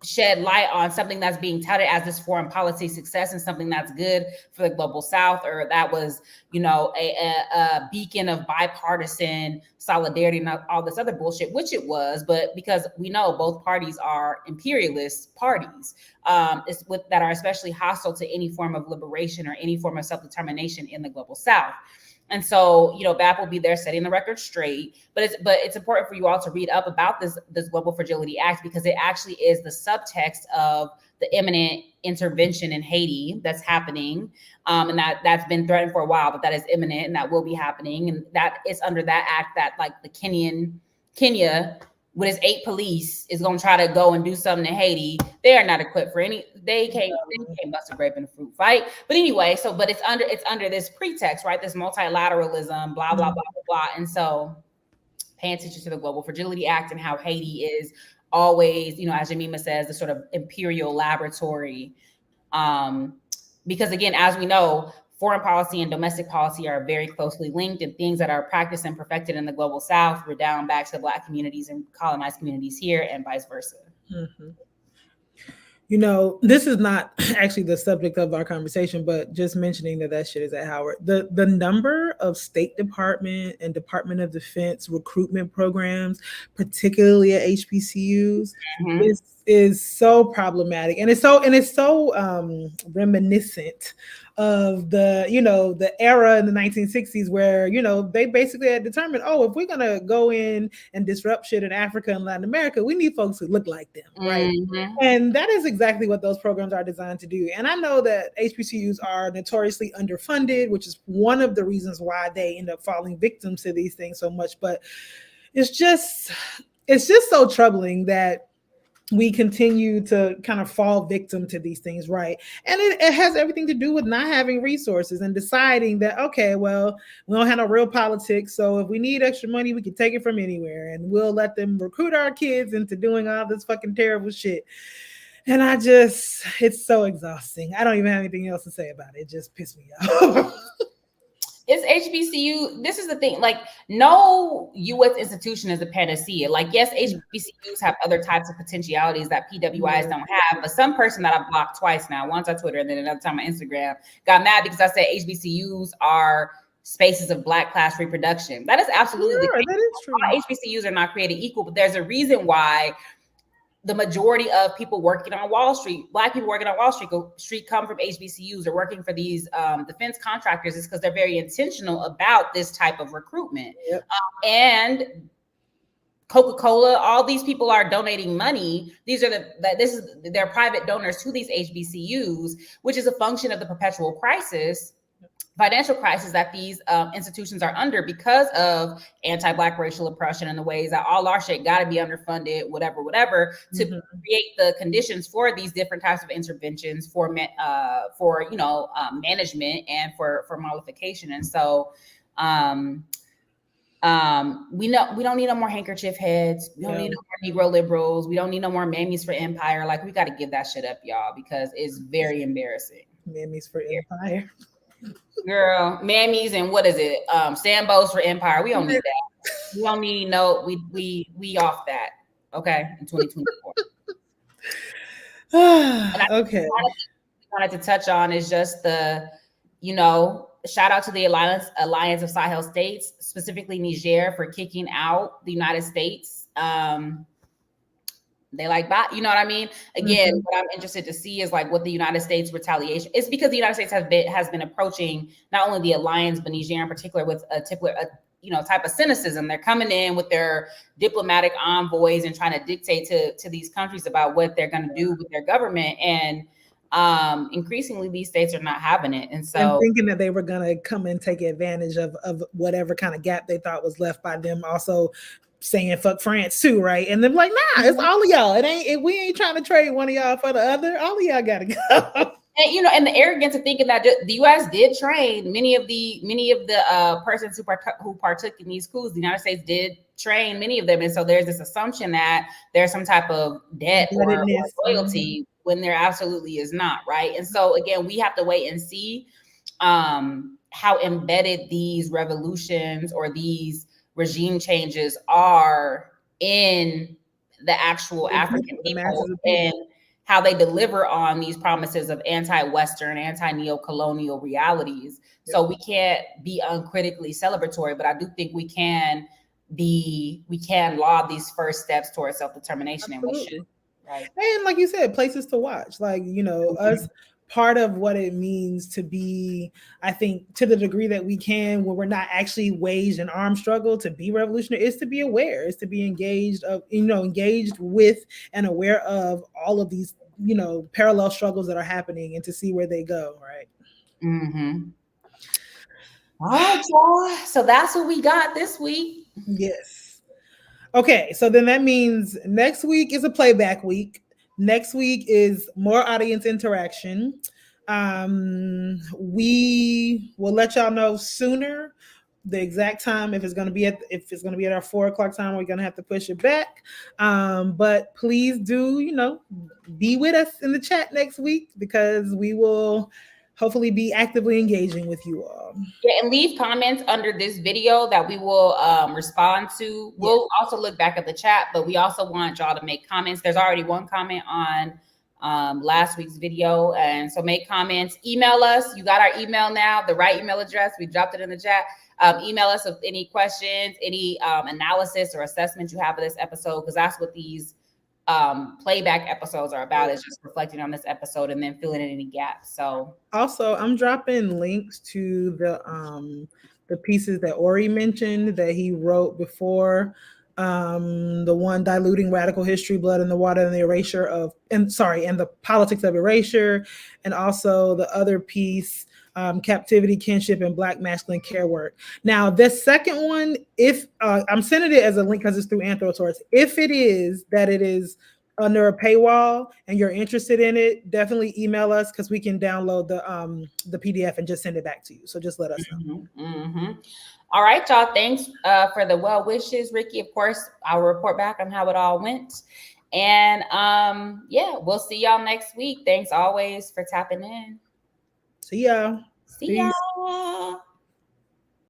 Speaker 1: shed light on something that's being touted as this foreign policy success and something that's good for the global South, or that was, a beacon of bipartisan solidarity and all this other bullshit, which it was. But because we know both parties are imperialist parties that are especially hostile to any form of liberation or any form of self-determination in the global South. And so, BAP will be there setting the record straight. But it's important for you all to read up about this Global Fragility Act because it actually is the subtext of the imminent intervention in Haiti that's happening, and that's been threatened for a while, but that is imminent and that will be happening. And that is under that act that like Kenya with his 8 police is going to try to go and do something in Haiti. They are not equipped for they can't bust a grape in a fruit fight. But anyway, but it's under this pretext, right? This multilateralism, blah, blah, blah, blah, blah. And so paying attention to the Global Fragility Act and how Haiti is always, as Jemima says, the sort of imperial laboratory. Because again, as we know, foreign policy and domestic policy are very closely linked, and things that are practiced and perfected in the global South redound back to the Black communities and colonized communities here, and vice versa.
Speaker 2: Mm-hmm. This is not actually the subject of our conversation, but just mentioning that shit is at Howard. The number of State Department and Department of Defense recruitment programs, particularly at HBCUs, is so problematic, and it's so reminiscent of the the era in the 1960s where they basically had determined, oh, if we're gonna go in and disrupt shit in Africa and Latin America, we need folks who look like them, right?
Speaker 1: Mm-hmm.
Speaker 2: And that is exactly what those programs are designed to do. And I know that HBCUs are notoriously underfunded, which is one of the reasons why they end up falling victims to these things so much. But it's just so troubling that we continue to kind of fall victim to these things, right? And it has everything to do with not having resources and deciding that, okay, well, we don't have no real politics, so if we need extra money, we can take it from anywhere, and we'll let them recruit our kids into doing all this fucking terrible shit. And it's so exhausting. I don't even have anything else to say about it. It just pissed me off.
Speaker 1: It's HBCU. This is the thing. Like, no U.S. institution is a panacea. Like, yes, HBCUs have other types of potentialities that PWIs don't have. But some person that I've blocked twice now, once on Twitter and then another time on Instagram, got mad because I said HBCUs are spaces of Black class reproduction. That is absolutely the case.
Speaker 2: That is true.
Speaker 1: All HBCUs are not created equal, but there's a reason why the majority of people working on Wall Street, Black people working on Wall Street come from HBCUs or working for these defense contractors, is because they're very intentional about this type of recruitment.
Speaker 2: Yep.
Speaker 1: And Coca-Cola, all these people are donating money. They're private donors to these HBCUs, which is a function of the perpetual financial crisis that these institutions are under because of anti-Black racial oppression and the ways that all our shit got to be underfunded, whatever, to create the conditions for these different types of interventions for management and for modification. And so we don't need no more handkerchief heads. We don't need no more Negro liberals. We don't need no more mammies for empire. Like, we got to give that shit up, y'all, because it's very embarrassing.
Speaker 2: Mammies for empire.
Speaker 1: Girl, mammies and what is it? Sambos for empire. We don't need that. We don't need we off that. Okay, in 2024.
Speaker 2: Okay.
Speaker 1: Wanted to touch on is just the, shout out to the Alliance of Sahel States, specifically Niger, for kicking out the United States. They like that, you know what I mean? Again, what I'm interested to see is like what the United States retaliation is, because the United States has been approaching not only the alliance, but Niger in particular with a type of cynicism. They're coming in with their diplomatic envoys and trying to dictate to these countries about what they're going to do with their government. And increasingly these states are not having it. And so
Speaker 2: thinking that they were going to come and take advantage of whatever kind of gap they thought was left by them also saying fuck France too, right? And they're like, nah, it's all of y'all. We ain't trying to trade one of y'all for the other. All of y'all gotta go.
Speaker 1: And and the arrogance of thinking that the U.S. did train many of the persons who partook in these coups. The United States did train many of them, and so there's this assumption that there's some type of debt or loyalty when there absolutely is not, right? And so again, we have to wait and see how embedded these revolutions or these regime changes are in the actual African people and how they deliver on these promises of anti-Western, anti-neo-colonial realities. Yep. So we can't be uncritically celebratory, but I do think we can laud these first steps towards self-determination. Absolutely. And we should. Right.
Speaker 2: And like you said, places to watch, like, us. Part of what it means to be, I think, to the degree that we can, when we're not actually waged an armed struggle to be revolutionary, is to be aware, is to be engaged with and aware of all of these, parallel struggles that are happening and to see where they go. Right.
Speaker 1: Mm-hmm. All right, y'all. So that's what we got this week.
Speaker 2: Yes. Okay. So then that means next week is a playback week. Next week is more audience interaction. We will let y'all know sooner the exact time if it's going to be at our 4:00 time. We're going to have to push it back. But please do be with us in the chat next week, because we will hopefully be actively engaging with you all.
Speaker 1: Yeah, and leave comments under this video that we will respond to. We'll also look back at the chat, but we also want y'all to make comments. There's already one comment on last week's video, and so make comments. Email us. You got our email now, the right email address. We dropped it in the chat. Email us with any questions, any analysis or assessment you have of this episode, because that's what these playback episodes are about. It's just reflecting on this episode and then filling in any gaps. So
Speaker 2: also, I'm dropping links to the pieces that Ori mentioned that he wrote before. The one diluting radical history, blood in the water, and the erasure of, and the politics of erasure, and also the other piece, captivity, kinship, and Black masculine care work. Now, this second one, if I'm sending it as a link because it's through AnthroSource. If it is under a paywall and you're interested in it, definitely email us because we can download the PDF and just send it back to you. So just let us know.
Speaker 1: All right, y'all. Thanks for the well wishes, Ricky. Of course, I'll report back on how it all went. And yeah, we'll see y'all next week. Thanks always for tapping in.
Speaker 2: See ya.
Speaker 1: See y'all.